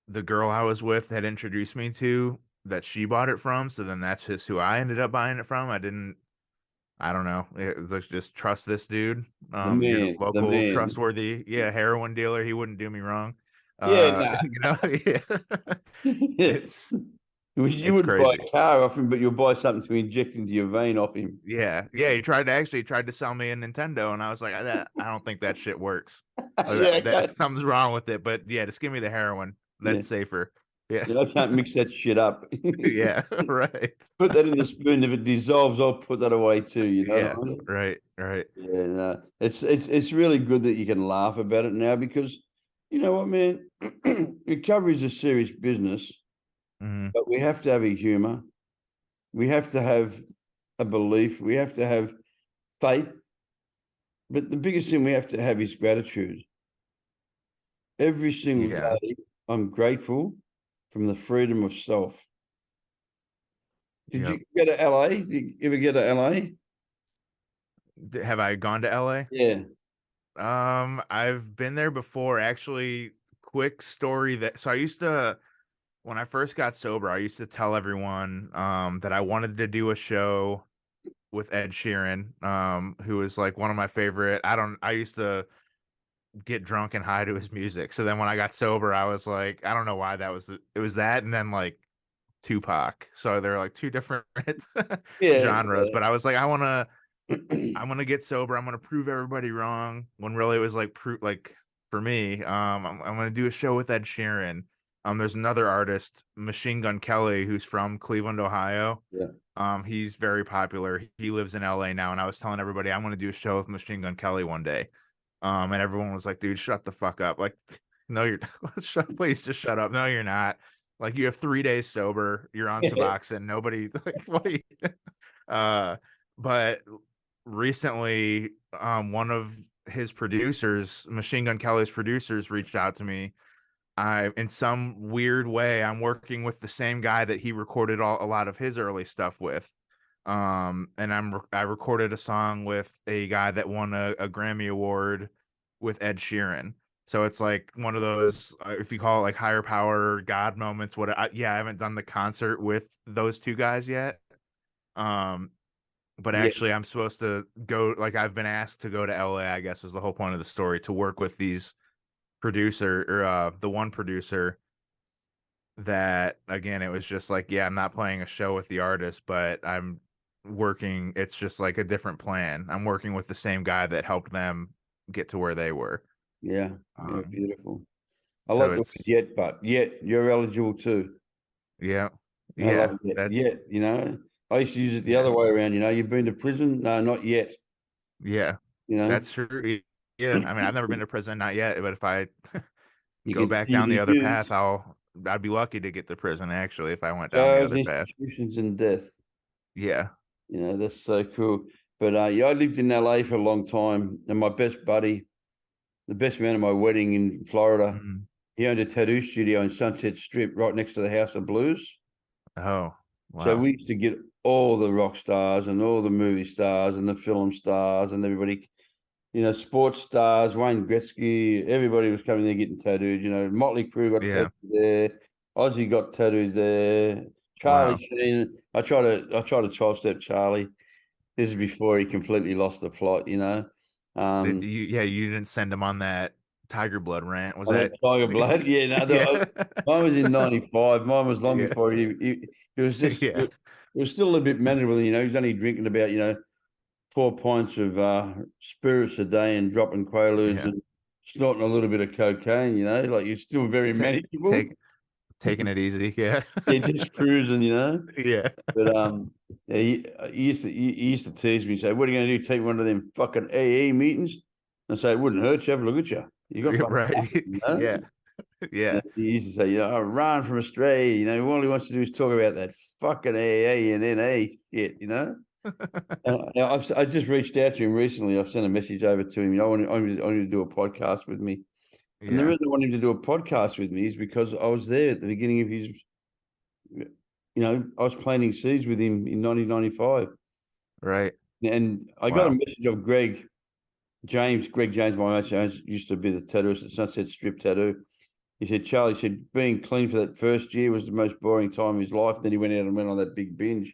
the girl I was with had introduced me to that she bought it from. So then that's just who I ended up buying it from. I don't know. It was like, just trust this dude. Your the local man. trustworthy, heroin dealer. He wouldn't do me wrong. Yeah, nah. Yeah. Yeah. It's You it's wouldn't buy crazy. a car off him, but you'll buy something to inject into your vein off him. Yeah. He tried to sell me a Nintendo, and I was like, I don't think that shit works. Yeah, That okay. something's wrong with it. But yeah, just give me the heroin. Yeah. That's safer. Yeah. Yeah, I can't mix that shit up. Yeah. Right. Put that in the spoon. If it dissolves, I'll put that away too. You know Yeah. what I mean? Right. Right. Yeah, no. It's really good that you can laugh about it now because you know what, man? Recovery is a serious business, Hmm. but we have to have a humor. We have to have a belief. We have to have faith. But the biggest thing we have to have is gratitude. Every single Yeah. day, I'm grateful from the freedom of self. Did Yep. you go to LA? Did you ever go to LA? Have I gone to LA? Yeah. I've been there before. Actually, quick story that so I used to when I first got sober, I used to tell everyone that I wanted to do a show with Ed Sheeran, who is like one of my favorite. I used to get drunk and high to his music. So then when I got sober, I was like, I don't know why it was that and then like Tupac. So they're like two different Yeah. genres, but I was like, I'm gonna get sober. I'm gonna prove everybody wrong. When really it was like for me, I'm gonna do a show with Ed Sheeran. There's another artist, Machine Gun Kelly, who's from Cleveland, Ohio. Yeah. He's very popular. He lives in LA now, and I was telling everybody I'm gonna do a show with Machine Gun Kelly one day. And everyone was like, "Dude, shut the fuck up!" Like, no, you're please just shut up. No, you're not. Like, you have 3 days sober. You're on Suboxone. Nobody like what are you? Uh, but recently, one of his producers, Machine Gun Kelly's producers, reached out to me. In some weird way, I'm working with the same guy that he recorded a lot of his early stuff with. And I recorded a song with a guy that won a Grammy Award with Ed Sheeran. So it's like one of those, if you call it like higher power God moments. I haven't done the concert with those two guys yet. But Yeah. actually I'm supposed to go, like I've been asked to go to LA, I guess was the whole point of the story, to work with these the one producer that, again, it was just like, yeah, I'm not playing a show with the artist, but it's just like a different plan. I'm working with the same guy that helped them get to where they were. Yeah. Yeah. Um, Beautiful. I so like the word it's, yet, but yet you're eligible too. yeah, I love yeah, it. Yet, you know, I used to use it the yeah, other way around. You know, you've been to prison? No, not yet. yeah, You know, that's true. Yeah. I mean, I've never been to prison, not yet, but if I you go back down the continue to other use path, I'd be lucky to get to prison, actually, if I went down the jars, other path. institutions, and death. Yeah. You know, that's so cool. But yeah, I lived in LA for a long time, and my best buddy, the best man at my wedding in Florida, Mhm. he owned a tattoo studio in Sunset Strip right next to the House of Blues. Oh, So wow. we used to get all the rock stars and all the movie stars and the film stars and everybody, you know, sports stars, Wayne Gretzky, everybody was coming there getting tattooed. You know, Motley Crue got Yeah. tattooed there, Ozzy got tattooed there, Charlie Wow. Sheen. I try to 12-step Charlie. This is before he completely lost the plot, you know. You didn't send him on that Tiger Blood rant, was On that that? Tiger Blood, yeah. No, Yeah. mine was in '95. Mine was long Yeah. before it was just Yeah. it was still a bit manageable. You know, he was only drinking about 4 pints of spirits a day and dropping quaaludes Yeah. and snorting a little bit of cocaine. You know, like you're still very Ta manageable. take Taking it easy. Yeah. Yeah, just cruising. You know. Yeah. But yeah, he used to tease me and say, "What are you going to do? Take one of them fucking AA meetings?" And I say, "It wouldn't hurt you. Have a look at you. You got fucking nothing, Right. you know." Yeah. Yeah. He used to say, I ran from Australia. You know, all he wants to do is talk about that fucking AA and NA shit. You know. Now I just reached out to him recently. I've sent a message over to him. I want to do a podcast with me. And the Yeah. reason I wanted him to do a podcast with me is because I was there at the beginning of his, I was planting seeds with him in 1995. Right. And I got a Wow. message of Greg James, my mate, used to be the tattooist at Sunset Strip Tattoo. He said, Charlie said, being clean for that first year was the most boring time of his life. Then he went out and went on that big binge.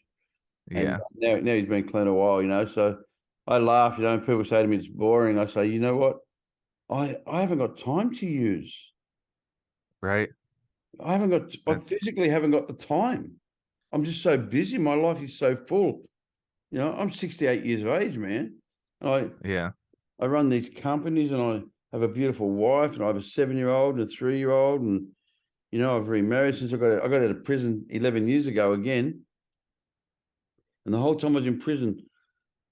And Yeah. now he's been clean a while, So I laugh, and people say to me, it's boring. I say, you know what? I haven't got time to use. Right. I physically haven't got the time. I'm just so busy. My life is so full. I'm 68 years of age, man. And Yeah. I run these companies, and I have a beautiful wife, and I have a 7-year-old and a 3-year-old, and I've remarried since I got out of prison 11 years ago again. And the whole time I was in prison,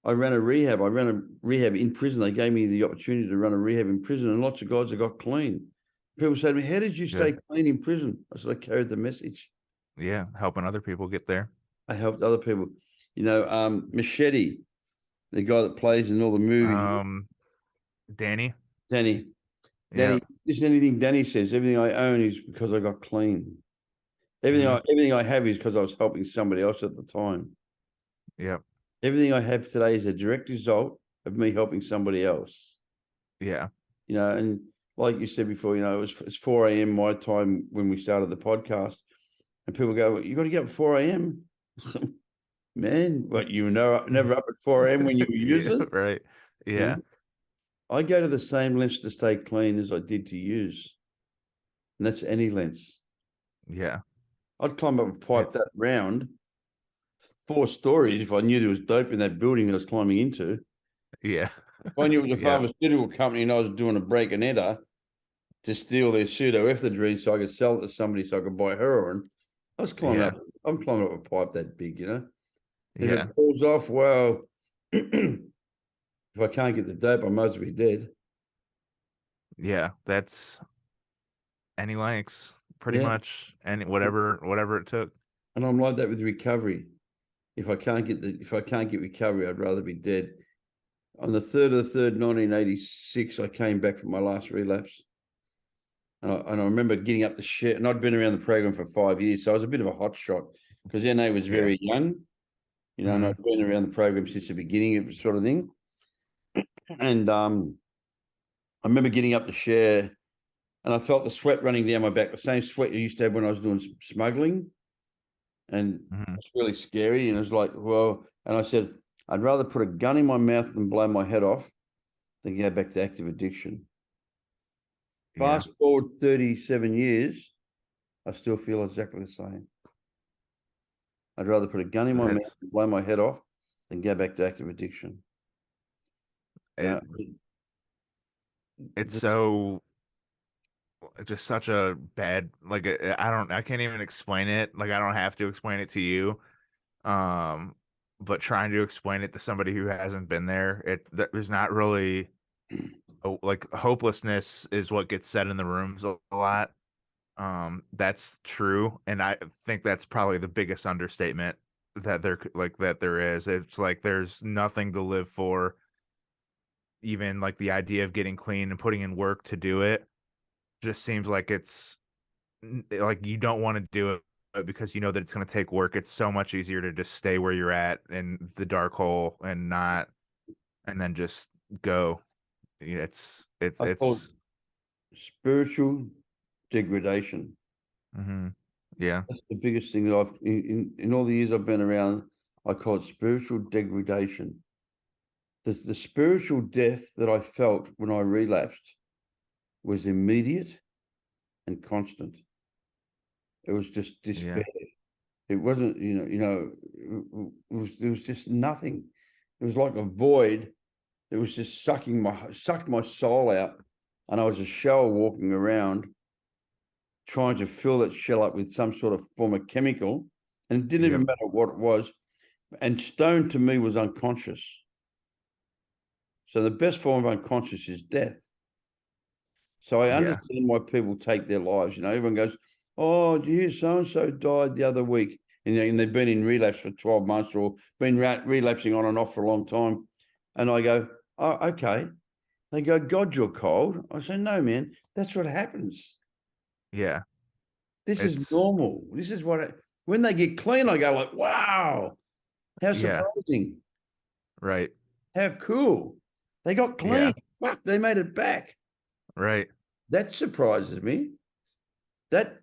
I ran a rehab. I ran a rehab in prison. They gave me the opportunity to run a rehab in prison, and lots of guys that got clean. People say to me, "How did you stay clean in prison?" I said, "I carried the message. Yeah. Helping other people get there. I helped other people." Machete, the guy that plays in all the movies, Danny. Danny. Yeah. Just anything Danny says, everything I own is because I got clean. Everything I have is because I was helping somebody else at the time. Yep. Everything I have today is a direct result of me helping somebody else. Yeah. And like you said before, it's 4 a.m. my time when we started the podcast, and people go, well, you got to get up at 4 a.m. Man, what, you know, never up at 4 a.m. when you were Yeah. using? Right. Yeah. I go to the same lengths to stay clean as I did to use. And that's any lengths. Yeah. I'd climb up a pipe It's that round 4 stories if I knew there was dope in that building that I was climbing into. yeah. If I knew it was a Yeah. pharmaceutical company and I was doing a break and enter to steal their pseudoephedrine so I could sell it to somebody so I could buy heroin, I was climbing up. I'm climbing up a pipe that big, If Yeah. it falls off, well, if I can't get the dope, I might as well be dead. Yeah. That's any lengths, pretty Yeah. much, and whatever it took. And I'm like that with recovery. If I can't get recovery, I'd rather be dead. On the 3rd of the 3rd, 1986, I came back from my last relapse. And I remember getting up the shit, and I'd been around the program for 5 years. So I was a bit of a hot shot because NA was very young, and I'd been around the program since the beginning of the sort of thing. And I remember getting up the share, and I felt the sweat running down my back, the same sweat I used to have when I was doing smuggling. And it's really scary. And it was like, well, and I said, I'd rather put a gun in my mouth than blow my head off than go back to active addiction. Yeah. Fast forward 37 years, I still feel exactly the same. I'd rather put a gun in my mouth and blow my head off than go back to active addiction. It's so just such a bad, like, I can't even explain it. Like, I don't have to explain it to you. But trying to explain it to somebody who hasn't been there, there's not really like hopelessness is what gets said in the rooms a lot. That's true, and I think that's probably the biggest understatement that there is. It's like there's nothing to live for. Even like the idea of getting clean and putting in work to do it just seems like it's like you don't want to do it because you know that it's going to take work. It's so much easier to just stay where you're at in the dark hole and then just go. It's I call it spiritual degradation. Yeah. That's the biggest thing that I've in all the years I've been around. I call it spiritual degradation. The spiritual death that I felt when I relapsed was immediate and constant. It was just despair. It wasn't, it was just nothing. It was like a void. It was just sucked my soul out, and I was a shell walking around, trying to fill that shell up with some sort of form of chemical, and it didn't even matter what it was. And stone to me was unconscious. So the best form of unconscious is death. So I understand why people take their lives. Everyone goes, "Oh, do you hear so-and-so died the other week?" And they've been in relapse for 12 months or been relapsing on and off for a long time. And I go, "Oh, okay. They go, God, you're cold. I say, no, man, that's what happens. Yeah. This is It's normal. This is what, when they get clean, I go like, wow, how yeah. surprising. Right. How cool. They got clean. Yeah. Fuck, they made it back. Right. That surprises me. That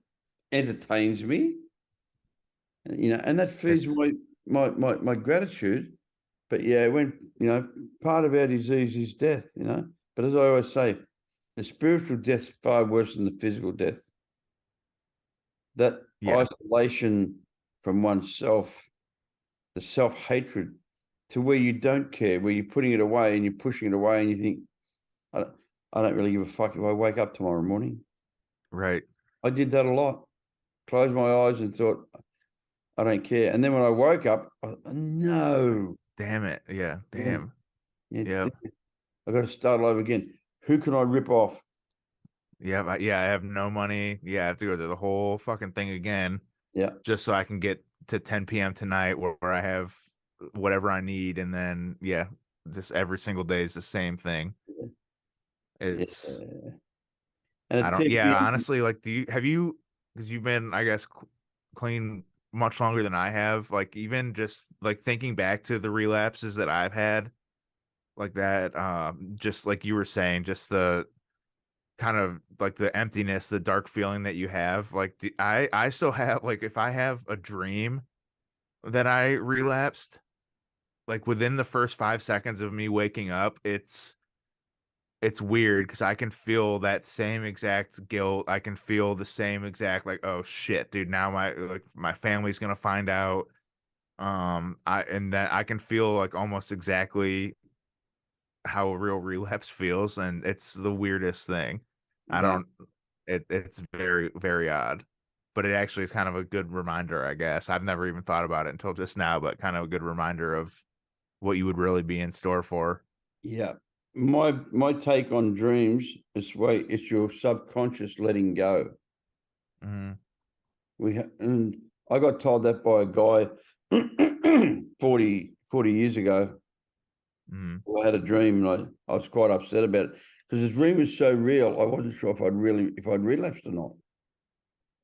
entertains me. And that feeds It's my gratitude. But yeah, when, part of our disease is death, But as I always say, the spiritual death's far worse than the physical death. That yeah. isolation from oneself, the self-hatred, to where you don't care, where you're putting it away and you're pushing it away and you think, I don't really give a fuck if I wake up tomorrow morning. Right. I did that a lot. Closed my eyes and thought, I don't care. And then when I woke up, no. Damn it. Yeah. Damn. Yeah, Yep. I got to start all over again. Who can I rip off? Yeah. I have no money. Yeah. I have to go through the whole fucking thing again. Yeah. Just so I can get to 10 p.m. tonight where I have whatever I need. And then, yeah, just every single day is the same thing. It's, Yeah. And I at don't, 10 yeah, p.m. honestly, like, because you've been, I guess, clean much longer than I have. Like, even just like thinking back to the relapses that I've had, like that, just like you were saying, just the kind of like the emptiness, the dark feeling that you have. Like, I still have, like, if I have a dream that I relapsed, like within the first 5 seconds of me waking up, it's weird because I can feel that same exact guilt. I can feel the same exact like, oh shit, dude, now my family's gonna find out. And then I can feel like almost exactly how a real relapse feels, and it's the weirdest thing. I Yeah. don't it's very, very odd. But it actually is kind of a good reminder, I guess. I've never even thought about it until just now, but kind of a good reminder of what you would really be in store for. Yeah. My take on dreams is it's your subconscious letting go. Mhm. And I got told that by a guy 40 years ago. Mhm. I had a dream and I was quite upset about it because the dream was so real. I wasn't sure if I'd relapsed or not.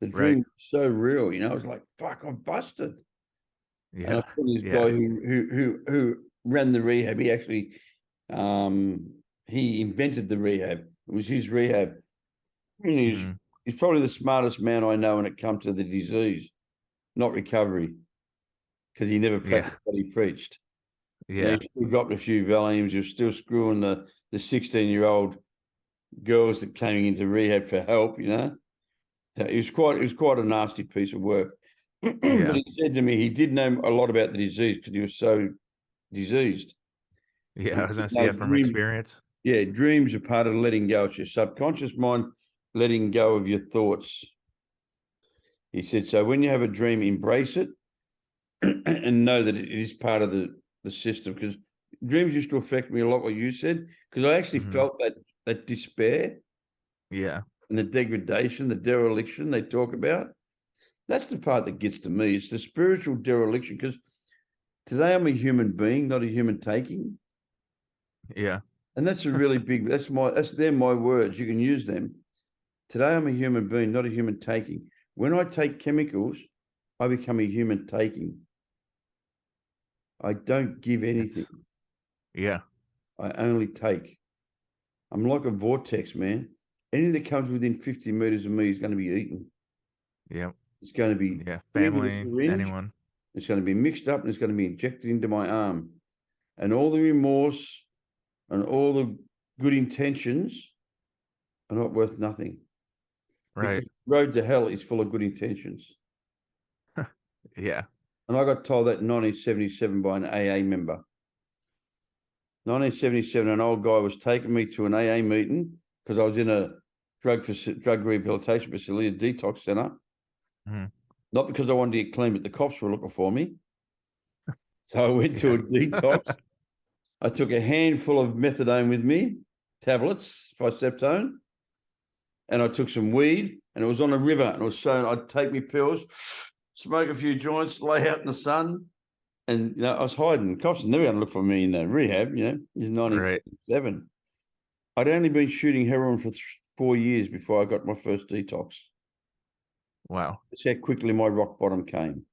The dream Right. was so real, I was like, fuck, I'm busted. And I Yeah. saw this Yeah. guy who ran the rehab. He actually he invented the rehab. It was his rehab. And Mhm. he's probably the smartest man I know when it comes to the disease, not recovery, because he never Yeah. practiced what he preached. Yeah. He still dropped a few Valiums. He was still screwing the 16-year-old girls that came into rehab for help. So it was quite a nasty piece of work. But Yeah. he said to me he did know a lot about the disease because he was so diseased. Yeah. I He was said, gonna say, no, yeah, from experience. yeah, dreams are part of letting go. It's your subconscious mind letting go of your thoughts. He said, so when you have a dream, embrace it and know that it is part of the system. Because dreams used to affect me a lot, what you said, because I actually Mhm. felt that despair Yeah. and the degradation, the dereliction they talk about. That's the part that gets to me. It's the spiritual dereliction. Because today I'm a human being, not a human taking. Yeah. And that's a really big, they're my words. You can use them. Today I'm a human being, not a human taking. When I take chemicals, I become a human taking. I don't give anything. It's yeah. I only take. I'm like a vortex, man. Anything that comes within 50 meters of me is going to be eaten. Yeah. It's going to be Yeah. put into the Family, syringe. anyone. It's going to be mixed up and it's going to be injected into my arm. And all the remorse and all the good intentions are not worth nothing. Right. Because the road to hell is full of good intentions. Yeah. And I got told that in 1977 by an AA member. 1977, an old guy was taking me to an AA meeting because I was in a drug rehabilitation facility, a detox center. Mhm. Not because I wanted to get clean, but the cops were looking for me. So I went to Yeah. a detox. I took a handful of methadone with me, tablets, Phyceptone, and I took some weed, and it was on a river, and it was so I'd take me pills, smoke a few joints, lay out in the sun, and I was hiding. Cops were never going to look for me in the rehab. This is Right. 1977. I'd only been shooting heroin for 4 years before I got my first detox. Wow. That's how quickly my rock bottom came.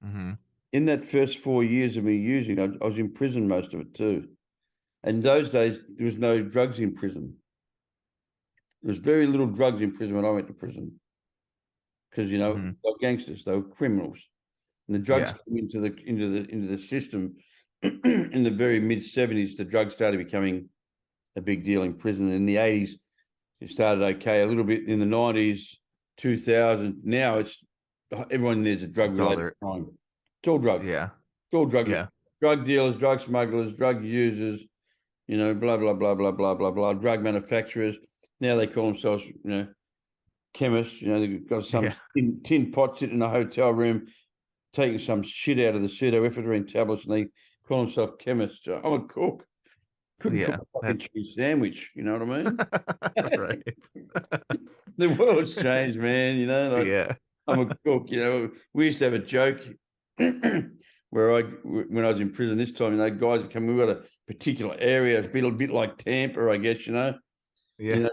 Mm-hmm. In that first 4 years of me using, I was in prison most of it too. And those days, there was no drugs in prison. There was very little drugs in prison when I went to prison. Because, you know, like gangsters, they were criminals. And the drugs came into the system in the very mid-70s. The drugs started becoming a big deal in prison. In the 80s, it started okay, a little bit in the 90s, 2000. Now it's everyone there's a drug-related crime. It's all drugs. Yeah. It's all drug. Yeah. Drug dealers, drug smugglers, drug users, you know, blah, blah, blah, blah, blah, blah, blah, drug manufacturers. Now they call themselves, you know, chemists. You know, they've got some tin pot sitting in a hotel room taking some shit out of the pseudoephedrine tablets, and they call themselves chemists. I'm a cook. Couldn't cook a fucking cheese sandwich. You know what I mean? Right. The world's changed, man. You know, like, I'm a cook. You know, we used to have a joke where when I was in prison this time, you know, guys would come. We've got a particular area, it's a bit like Tampa, I guess. You know, you know,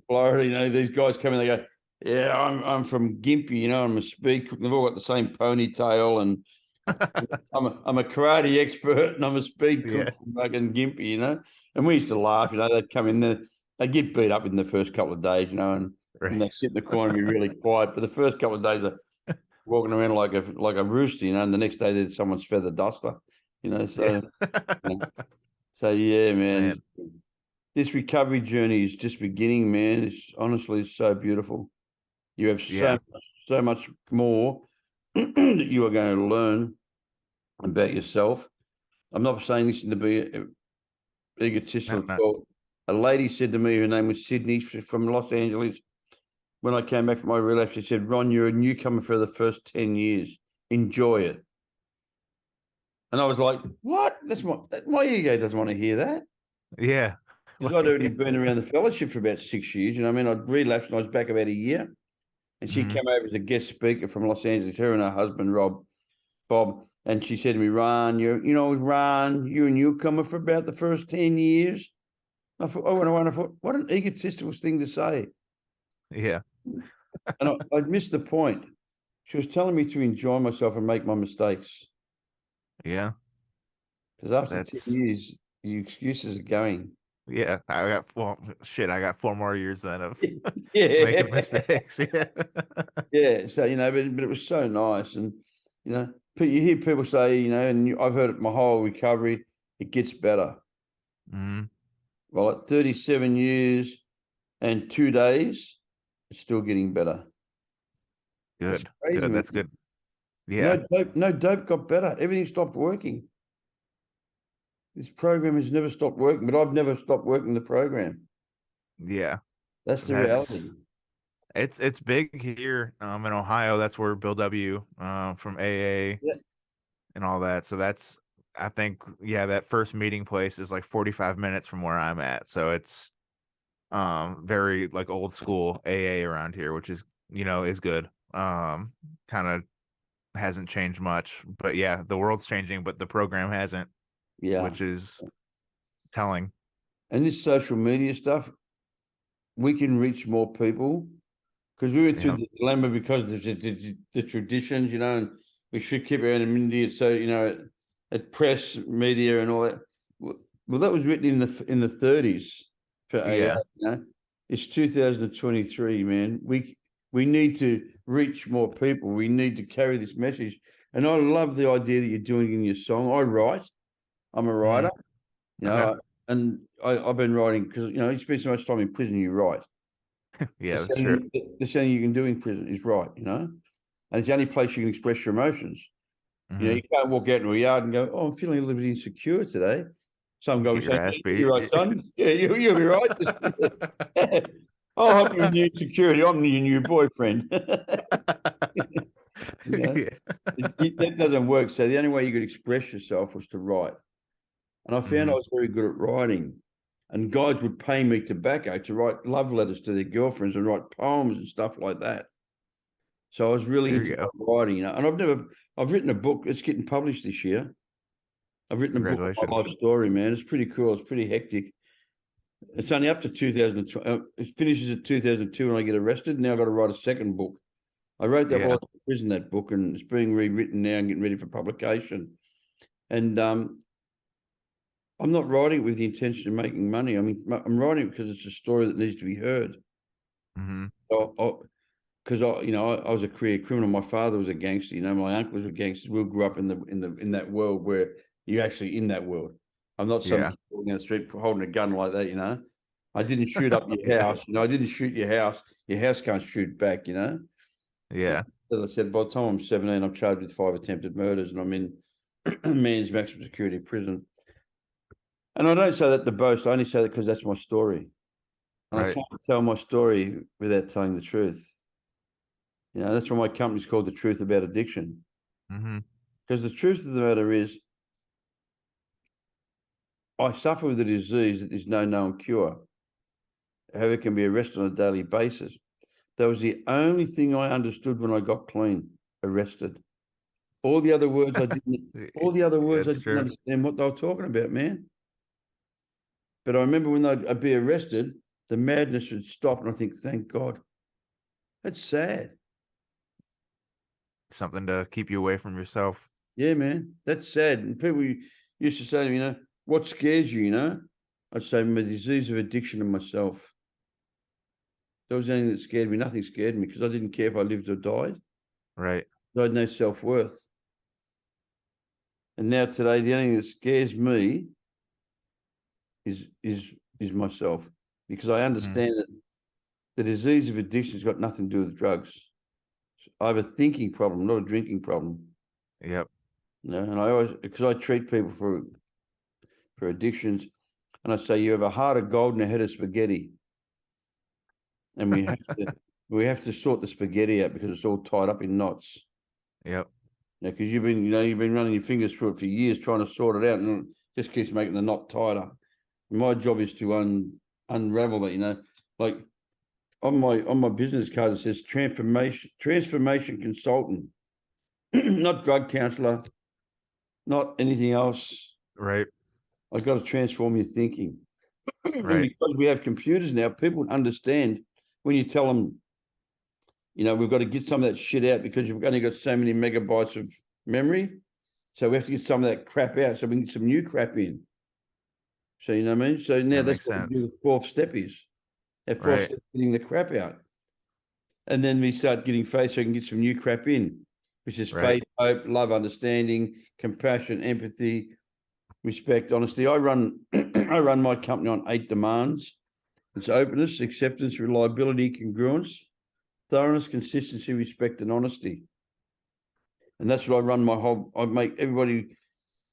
Florida. You know, these guys come in, they go, "Yeah, I'm from Gympie. You know, I'm a speed cook. They've all got the same ponytail, and I'm a karate expert, and I'm a speed cook from fucking Gympie, you know." And we used to laugh, you know. They'd come in there, they'd get beat up in the first couple of days, you know, and they sit in the corner and be really quiet. But the first couple of days, they're walking around like a rooster, you know. And the next day, there's someone's feather duster, you know. So, you know, so yeah, man. This recovery journey is just beginning, man. It's honestly so beautiful. You have so much more that you are going to learn about yourself. I'm not saying this to be egotistical. No. A lady said to me, her name was Sydney, from Los Angeles. When I came back from my relapse, she said, "Ron, you're a newcomer for the first 10 years. Enjoy it." And I was like, what? That's my ego doesn't want to hear that. Yeah. Because I'd already been around the fellowship for about 6 years. You know what I mean? I'd relapsed and I was back about a year. And she came over as a guest speaker from Los Angeles, her and her husband, Bob. And she said to me, "Ron, you're a newcomer for about the first 10 years. I thought, what an egotistical thing to say. Yeah. And I'd missed the point. She was telling me to enjoy myself and make my mistakes. Yeah. Because after 10 years, the excuses are going. Yeah. I got 4 more years then of making mistakes. Yeah. So, you know, but it was so nice. And, you know, you hear people say, you know, and I've heard it my whole recovery, it gets better. Well, at 37 years and 2 days, it's still getting better. Good. Good. That's good. Yeah. No dope got better. Everything stopped working. This program has never stopped working, but I've never stopped working the program. Yeah. That's the reality. It's big here in Ohio. That's where Bill W. From AA and all that. So that's, I think, that first meeting place is like 45 minutes from where I'm at. So it's very like old school AA around here, which is, you know, is good. Kind of hasn't changed much, but yeah, the world's changing, but the program hasn't. Yeah, which is telling. And this social media stuff, we can reach more people because we went through the dilemma because of the traditions, you know, and we should keep our anonymity. So, you know, at press, media, and all that. Well, that was written in the 30s for AA. You know? It's 2023, man. We need to reach more people. We need to carry this message. And I love the idea that you're doing in your song. I write. I'm a writer, you know, and I've been writing because, you know, you spend so much time in prison, you write. Yeah, that's true. The only you can do in prison is write, you know, and it's the only place you can express your emotions. You know, you can't walk out into a yard and go, "Oh, I'm feeling a little bit insecure today." Some guy will say, "You're right, son. Yeah, you'll be right." I'll help you with your insecurity. I'm your new boyfriend. You know? That doesn't work. So the only way you could express yourself was to write. And I found I was very good at writing. And guys would pay me tobacco to write love letters to their girlfriends and write poems and stuff like that. So I was really into writing, you know. And I've written a book. It's getting published this year. I've written a book of my life story, man. It's pretty cool. It's pretty hectic. It's only up to 2020. It finishes at 2002 when I get arrested. Now I've got to write a second book. I wrote that while I was in prison, that book, and it's being rewritten now and getting ready for publication. And I'm not writing it with the intention of making money. I mean, I'm writing it because it's a story that needs to be heard. Mm-hmm. Because I was a career criminal. My father was a gangster. My uncles were gangsters. We grew up in that world where you're actually in that world. I'm not some walking down the street holding a gun like that. I didn't shoot up your house. I didn't shoot your house. Your house can't shoot back. Yeah. As I said, by the time I'm 17, I'm charged with 5 attempted murders, and I'm in man's maximum security prison. And I don't say that to boast. I only say that because that's my story. And I can't tell my story without telling the truth. That's why my company's called The Truth About Addiction. Mm-hmm. Because the truth of the matter is, I suffer with a disease that there's no known cure. However, it can be arrested on a daily basis. That was the only thing I understood when I got clean, arrested. All the other words I didn't. All the other words I didn't understand what they were talking about, man. But I remember when I'd be arrested, the madness would stop, and I think, thank God. That's sad. Something to keep you away from yourself. Yeah, man, that's sad. And people used to say to me, what scares you? I'd say my disease of addiction and myself. That was the only thing that scared me. Nothing scared me because I didn't care if I lived or died. Right. I had no self-worth. And now today, the only thing that scares me is myself, because I understand that the disease of addiction has got nothing to do with drugs. I have a thinking problem, not a drinking problem. Yep. And I always, because I treat people for addictions, and I say you have a heart of gold and a head of spaghetti, and we have to sort the spaghetti out because it's all tied up in knots. Yep. Because you've been running your fingers through it for years trying to sort it out, and it just keeps making the knot tighter. And my job is to unravel that. Like on my business card it says transformation consultant, not drug counselor, not anything else. Right. I've got to transform your thinking. Right. And because we have computers now, people understand when you tell them, we've got to get some of that shit out because you've only got so many megabytes of memory. So we have to get some of that crap out so we can get some new crap in. So you know what I mean? So now that's what we do with 12 steppies. That 12 steps getting the crap out. And then we start getting faith so we can get some new crap in, which is faith, hope, love, understanding, compassion, empathy, respect, honesty. I run my company on 8 demands. It's openness, acceptance, reliability, congruence, thoroughness, consistency, respect, and honesty. And that's what I run I make everybody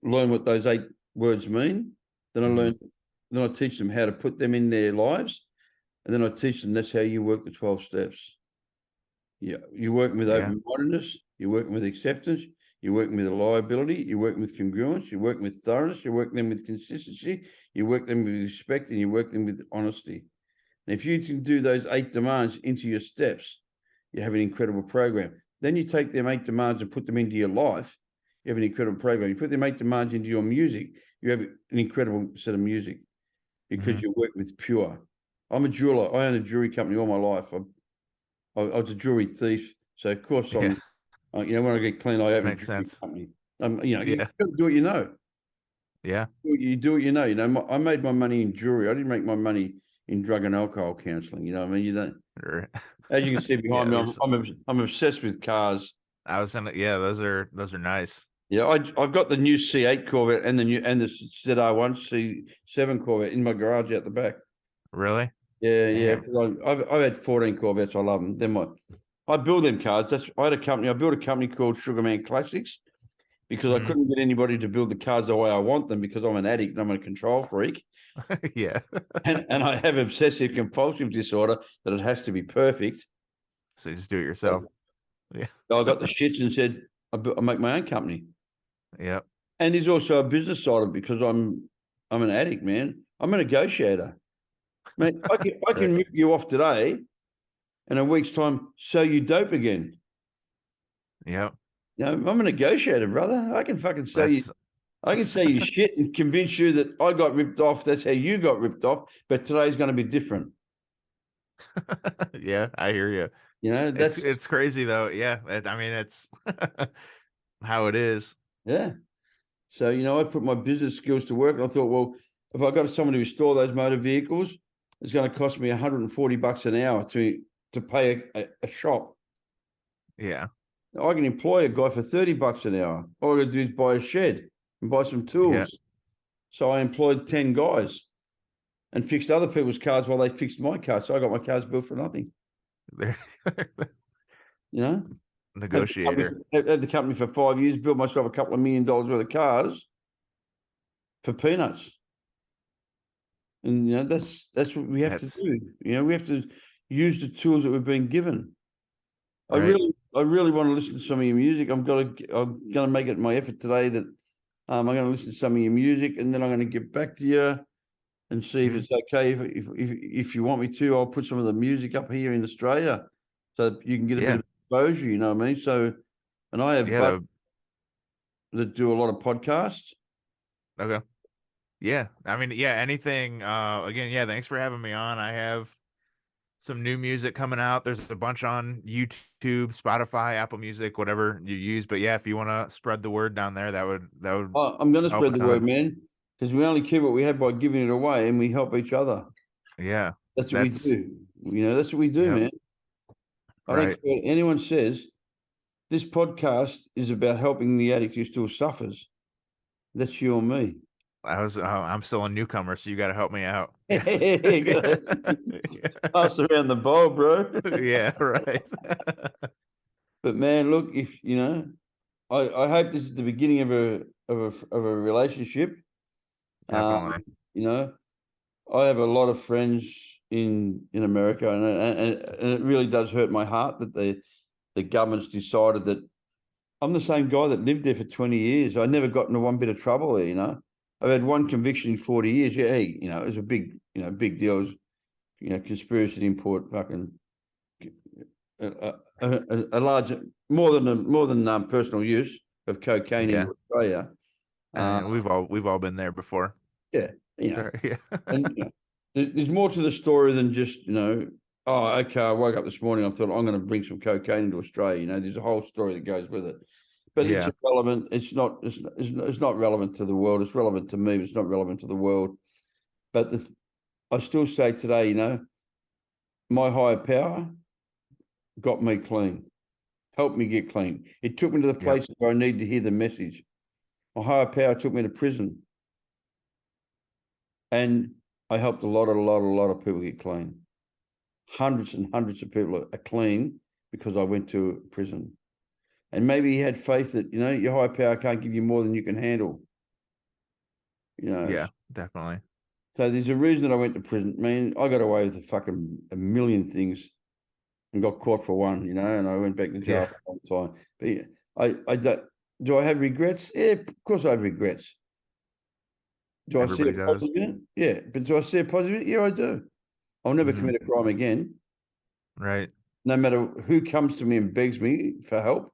learn what those 8 words mean. Then I teach them how to put them in their lives. And then I teach them that's how you work the 12 steps. You're working with open-mindedness, you're working with acceptance, you're working with reliability, you're working with congruence, you're working with thoroughness, you're working them with consistency, you work them with respect, and you work them with honesty. And if you can do those 8 demands into your steps, you have an incredible program. Then you take them 8 demands and put them into your life, you have an incredible program. You put them 8 demands into your music, you have an incredible set of music because you work with pure. I'm a jeweler. I own a jewelry company all my life. I was a jewelry thief. So, of course, when I get clean, I open a jewelry company. You got to do what you know. Yeah. You do what you know. I made my money in jewelry. I didn't make my money in drug and alcohol counseling. You know what I mean? You don't. As you can see behind me, I'm obsessed with cars. I was gonna, those are nice. Yeah, I've got the new C8 Corvette and the ZR1 C7 Corvette in my garage out the back. Really? Yeah. I've had 14 Corvettes. I love them. I build them cars. I built a company called Sugarman Classics because I couldn't get anybody to build the cars the way I want them because I'm an addict and I'm a control freak. Yeah. and I have obsessive compulsive disorder that it has to be perfect. So you just do it yourself. So I got the shits and said, I make my own company. Yep. And there's also a business side of it because I'm an addict, man. I'm a negotiator. Man, I can rip you off today, and a week's time, sell you dope again. Yep. I'm a negotiator, brother. I can fucking sell you. I can say you shit and convince you that I got ripped off. That's how you got ripped off. But today's going to be different. Yeah, I hear you. You know, It's crazy though. Yeah, I mean, it's how it is. yeah. So, you know, I put my business skills to work, and I thought, well, if I got someone to restore those motor vehicles, it's going to cost me $140 an hour to pay a shop. Yeah. I can employ a guy for $30 an hour. All I got to do is buy a shed and buy some tools. Yeah. So I employed 10 guys and fixed other people's cars while they fixed my car. So I got my cars built for nothing. You know, Negotiator. had the company for 5 years, built myself a couple of $1 million worth of cars for peanuts. And, you know, that's what we have to do. You know, we have to use the tools that we've been given. Right. I really want to listen to some of your music. I'm going to make it my effort today that I'm going to listen to some of your music, and then I'm going to get back to you and see if it's okay. If you want me to, I'll put some of the music up here in Australia so that you can get a bit of exposure. You know what I mean? So, and I have buddies that do a lot of podcasts. Okay. Yeah. I mean, yeah, anything. Again, yeah, thanks for having me on. I have some new music coming out. There's a bunch on YouTube, Spotify, Apple Music, whatever you use. But yeah, if you want to spread the word down there, that would I'm going to spread the word, man, because we only keep what we have by giving it away, and we help each other. Yeah. That's what we do. You know, that's what we do, man. I don't care what anyone says. This podcast is about helping the addict who still suffers. That's you and me. I'm still a newcomer, so you got to help me out. Pass around the bowl, bro. Yeah, right. But man, look, if you know, I hope this is the beginning of a relationship. Definitely. You know, I have a lot of friends in America, and it really does hurt my heart that the government's decided that I'm the same guy that lived there for 20 years. I never got into one bit of trouble there, you know. I've had one conviction in 40 years. Yeah, hey, you know, it was a big deal. It was, you know, conspiracy to import fucking a large, more than personal use of cocaine in Australia. And we've all been there before. Yeah, you know. Yeah. And you know, there's more to the story than just, you know, oh, okay, I woke up this morning, I thought I'm going to bring some cocaine into Australia. You know, there's a whole story that goes with it. But it's irrelevant. It's not relevant to the world. It's relevant to me, but it's not relevant to the world. But I still say today, you know, my higher power got me clean, helped me get clean. It took me to the places where I need to hear the message. My higher power took me to prison. And I helped a lot of people get clean. Hundreds and hundreds of people are clean because I went to prison. And maybe he had faith that, you know, your higher power can't give you more than you can handle. You know. Yeah, definitely. So there's a reason that I went to prison. I mean, I got away with a million things and got caught for one, you know, and I went back to jail for a long time. But yeah, I don't. Do I have regrets? Yeah, of course I have regrets. Do I see a positive in it? Yeah, but do I see a positive in it? Yeah, I do. I'll never commit a crime again. Right. No matter who comes to me and begs me for help,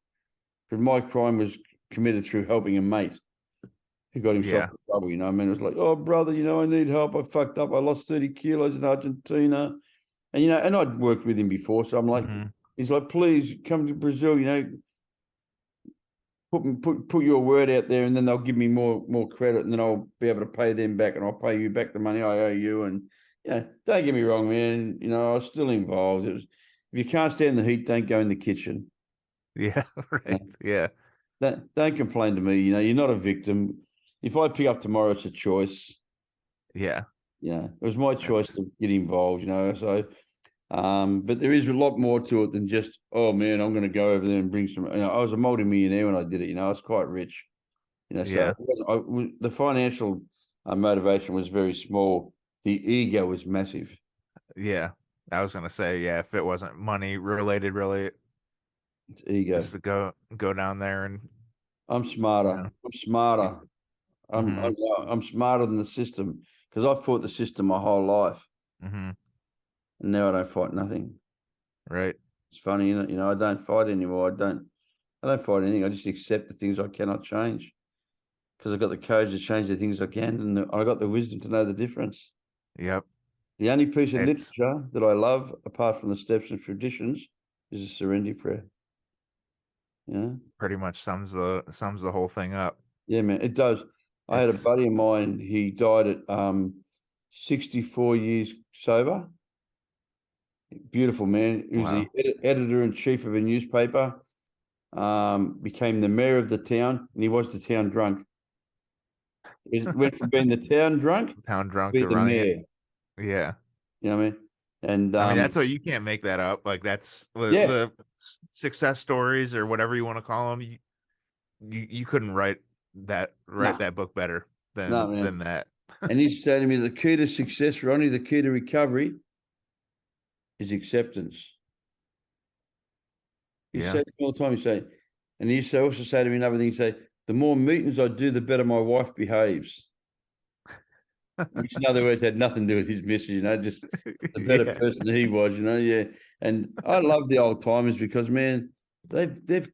because my crime was committed through helping a mate who got himself in trouble, you know. I mean, it was like, oh, brother, you know, I need help. I fucked up. I lost 30 kilos in Argentina. And, you know, and I'd worked with him before. So I'm like, he's like, please come to Brazil, you know, put your word out there, and then they'll give me more credit, and then I'll be able to pay them back, and I'll pay you back the money I owe you. And yeah, don't get me wrong, man. You know, I was still involved. It was, if you can't stand the heat, don't go in the kitchen. Yeah, right. Yeah. Don't complain to me. You know, you're not a victim. If I pick up tomorrow, it's a choice. Yeah. Yeah, it was my choice to get involved. You know, so. But there is a lot more to it than just, oh man, I'm going to go over there and bring some. You know, I was a multi-millionaire when I did it. You know, I was quite rich. You know, so the financial motivation was very small. The ego was massive. Yeah, I was going to say, yeah, if it wasn't money related, really, it's ego. Just to go down there and. I'm smarter. You know. I'm smarter. I'm smarter than the system because I've fought the system my whole life. And now I don't fight nothing. Right. It's funny, you know, I don't fight anymore. I don't fight anything. I just accept the things I cannot change. because I've got the courage to change the things I can, and I got the wisdom to know the difference. Yep. The only piece of It's literature that I love, apart from the steps and traditions, is a serenity prayer. Yeah, pretty much sums the whole thing up. yeah, man, it does. I had a It's buddy of mine. He died at 64 years sober. Beautiful man. He was wow. the editor-in-chief of a newspaper. Became the mayor of the town, and he was the town drunk. He went from being the town drunk to Pound drunk be to the running mayor. it. Yeah. You know what I mean? And I mean, that's what you can't make that up. Like that's yeah, the success stories or whatever you want to call them. You couldn't write no, that book better no, than man. that. And he said to me, the key to success, Ronnie, the key to recovery is acceptance. He Yeah. said all the time, and he used to also say to me another thing, the more meetings I do, the better my wife behaves. Which in other words had nothing to do with his message, just the better Yeah. person he was, yeah. And I love the old timers because, man, they've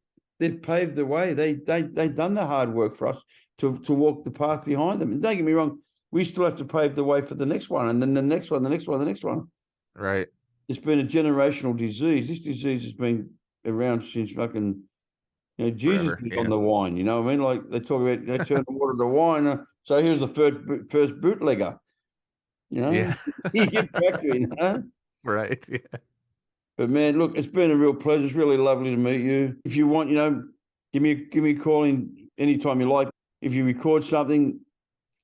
paved the way. They've done the hard work for us to walk the path behind them. And don't get me wrong, we still have to pave the way for the next one, and then the next one, the next one, the next one. Right. It's been a generational disease. This disease has been around since fucking, Jesus Forever. was Yeah. on the wine. You know what I mean? Like they talk about, they turn the water to wine. So here's the first bootlegger. Yeah. You get back to it, Right. Yeah. But man, look, it's been a real pleasure. It's really lovely to meet you. If you want, give me a call in anytime you like. If you record something,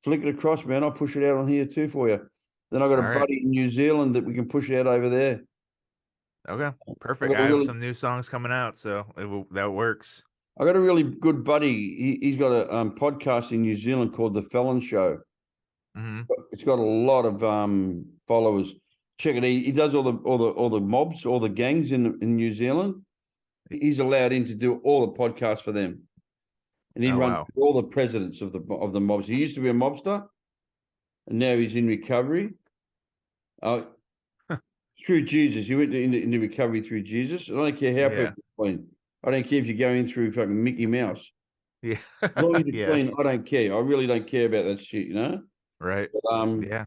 flick it across, man. I'll push it out on here too for you. Then I've got a All right. buddy in New Zealand that we can push out over there. Okay. I've Perfect. got a I have really, some new songs coming out, so that works. I got a really good buddy. He's got a podcast in New Zealand called The Felon Show. Hmm. It's got a lot of followers. Check it. He does all the mobs, all the gangs in New Zealand. He's allowed in to do all the podcasts for them, and he Oh runs wow. all the presidents of the mobs. He used to be a mobster, and now he's in recovery. Through Jesus, he went into recovery through Jesus. I don't care how Yeah. people clean. I don't care if you go in through fucking Mickey Mouse. Yeah. As long as you're Yeah. clean, I don't care. I really don't care about that shit, Right. But, Yeah.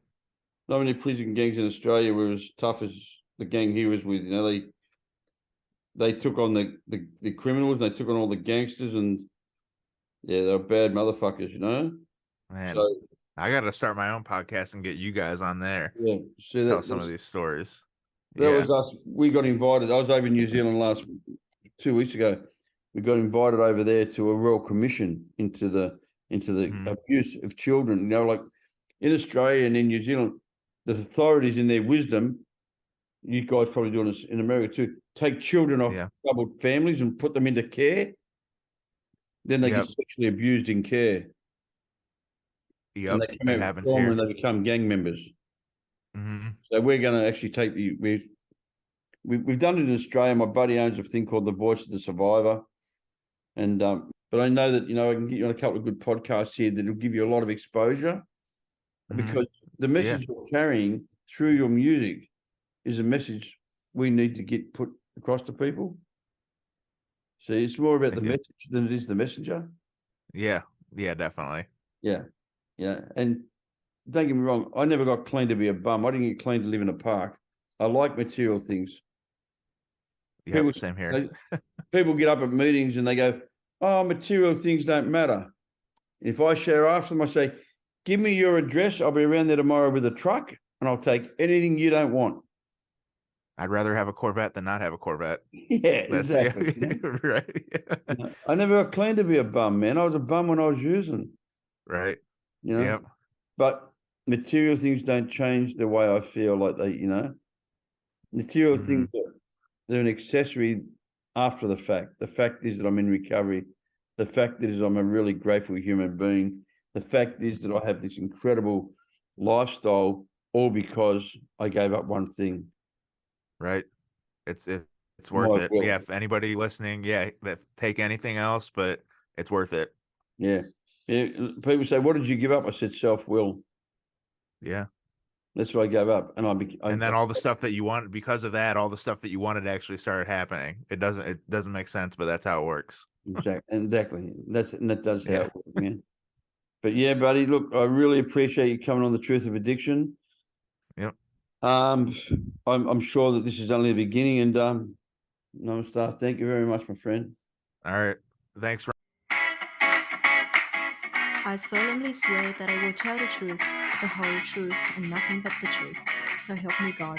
not many prison gangs in Australia were as tough as the gang he was with. They took on the criminals, and they took on all the gangsters, and yeah, they were bad motherfuckers, Man, So I got to start my own podcast and get you guys on there. yeah, so Tell some of these stories. that Yeah. was us. We got invited. I was over in New Zealand last 2 weeks ago. We got invited over there to a royal commission into the Mhm. abuse of children. Like in Australia and in New Zealand, the authorities in their wisdom, you guys probably doing this in America too, take children off Yeah. troubled families and put them into care. Then they Yep. get sexually abused in care. Yep. And they come It out with happens trauma here. and they become gang members. Hmm. So we're going to actually take we've done it in Australia. My buddy owns a thing called The Voice of the Survivor. And but I know that, I can get you on a couple of good podcasts here that'll give you a lot of exposure because the message you're carrying through your music is a message we need to get put across to people. So it's more about the message than it is the messenger. Yeah. Yeah, definitely. Yeah. Yeah. And don't get me wrong, I never got clean to be a bum. I didn't get clean to live in a park. I like material things. Yep, same here. People get up at meetings and they go, oh, material things don't matter. If I share after them, I say, give me your address. I'll be around there tomorrow with a truck and I'll take anything you don't want. I'd rather have a Corvette than not have a Corvette. Yeah, exactly. Right. I never got clean to be a bum, man. I was a bum when I was using. Right. Yep. But material things don't change the way I feel like they, material things, they're an accessory after the fact. The fact is that I'm in recovery. The fact is I'm a really grateful human being. The fact is that I have this incredible lifestyle all because I gave up one thing. Right. It's worth My it. will. Yeah. If anybody listening, that take anything else, but it's worth it. Yeah. People say, what did you give up? I said, self-will. Yeah. That's what I gave up. And then all the stuff that you wanted, because of that, all the stuff that you wanted actually started happening. It doesn't make sense, but that's how it works. Exactly. That does how it works, man. But yeah, buddy, look, I really appreciate you coming on the truth of addiction. Yep. I'm sure that this is only the beginning, and namaste. Thank you very much, my friend. All right. Thanks for. I solemnly swear that I will tell the truth, the whole truth, and nothing but the truth. So help me God.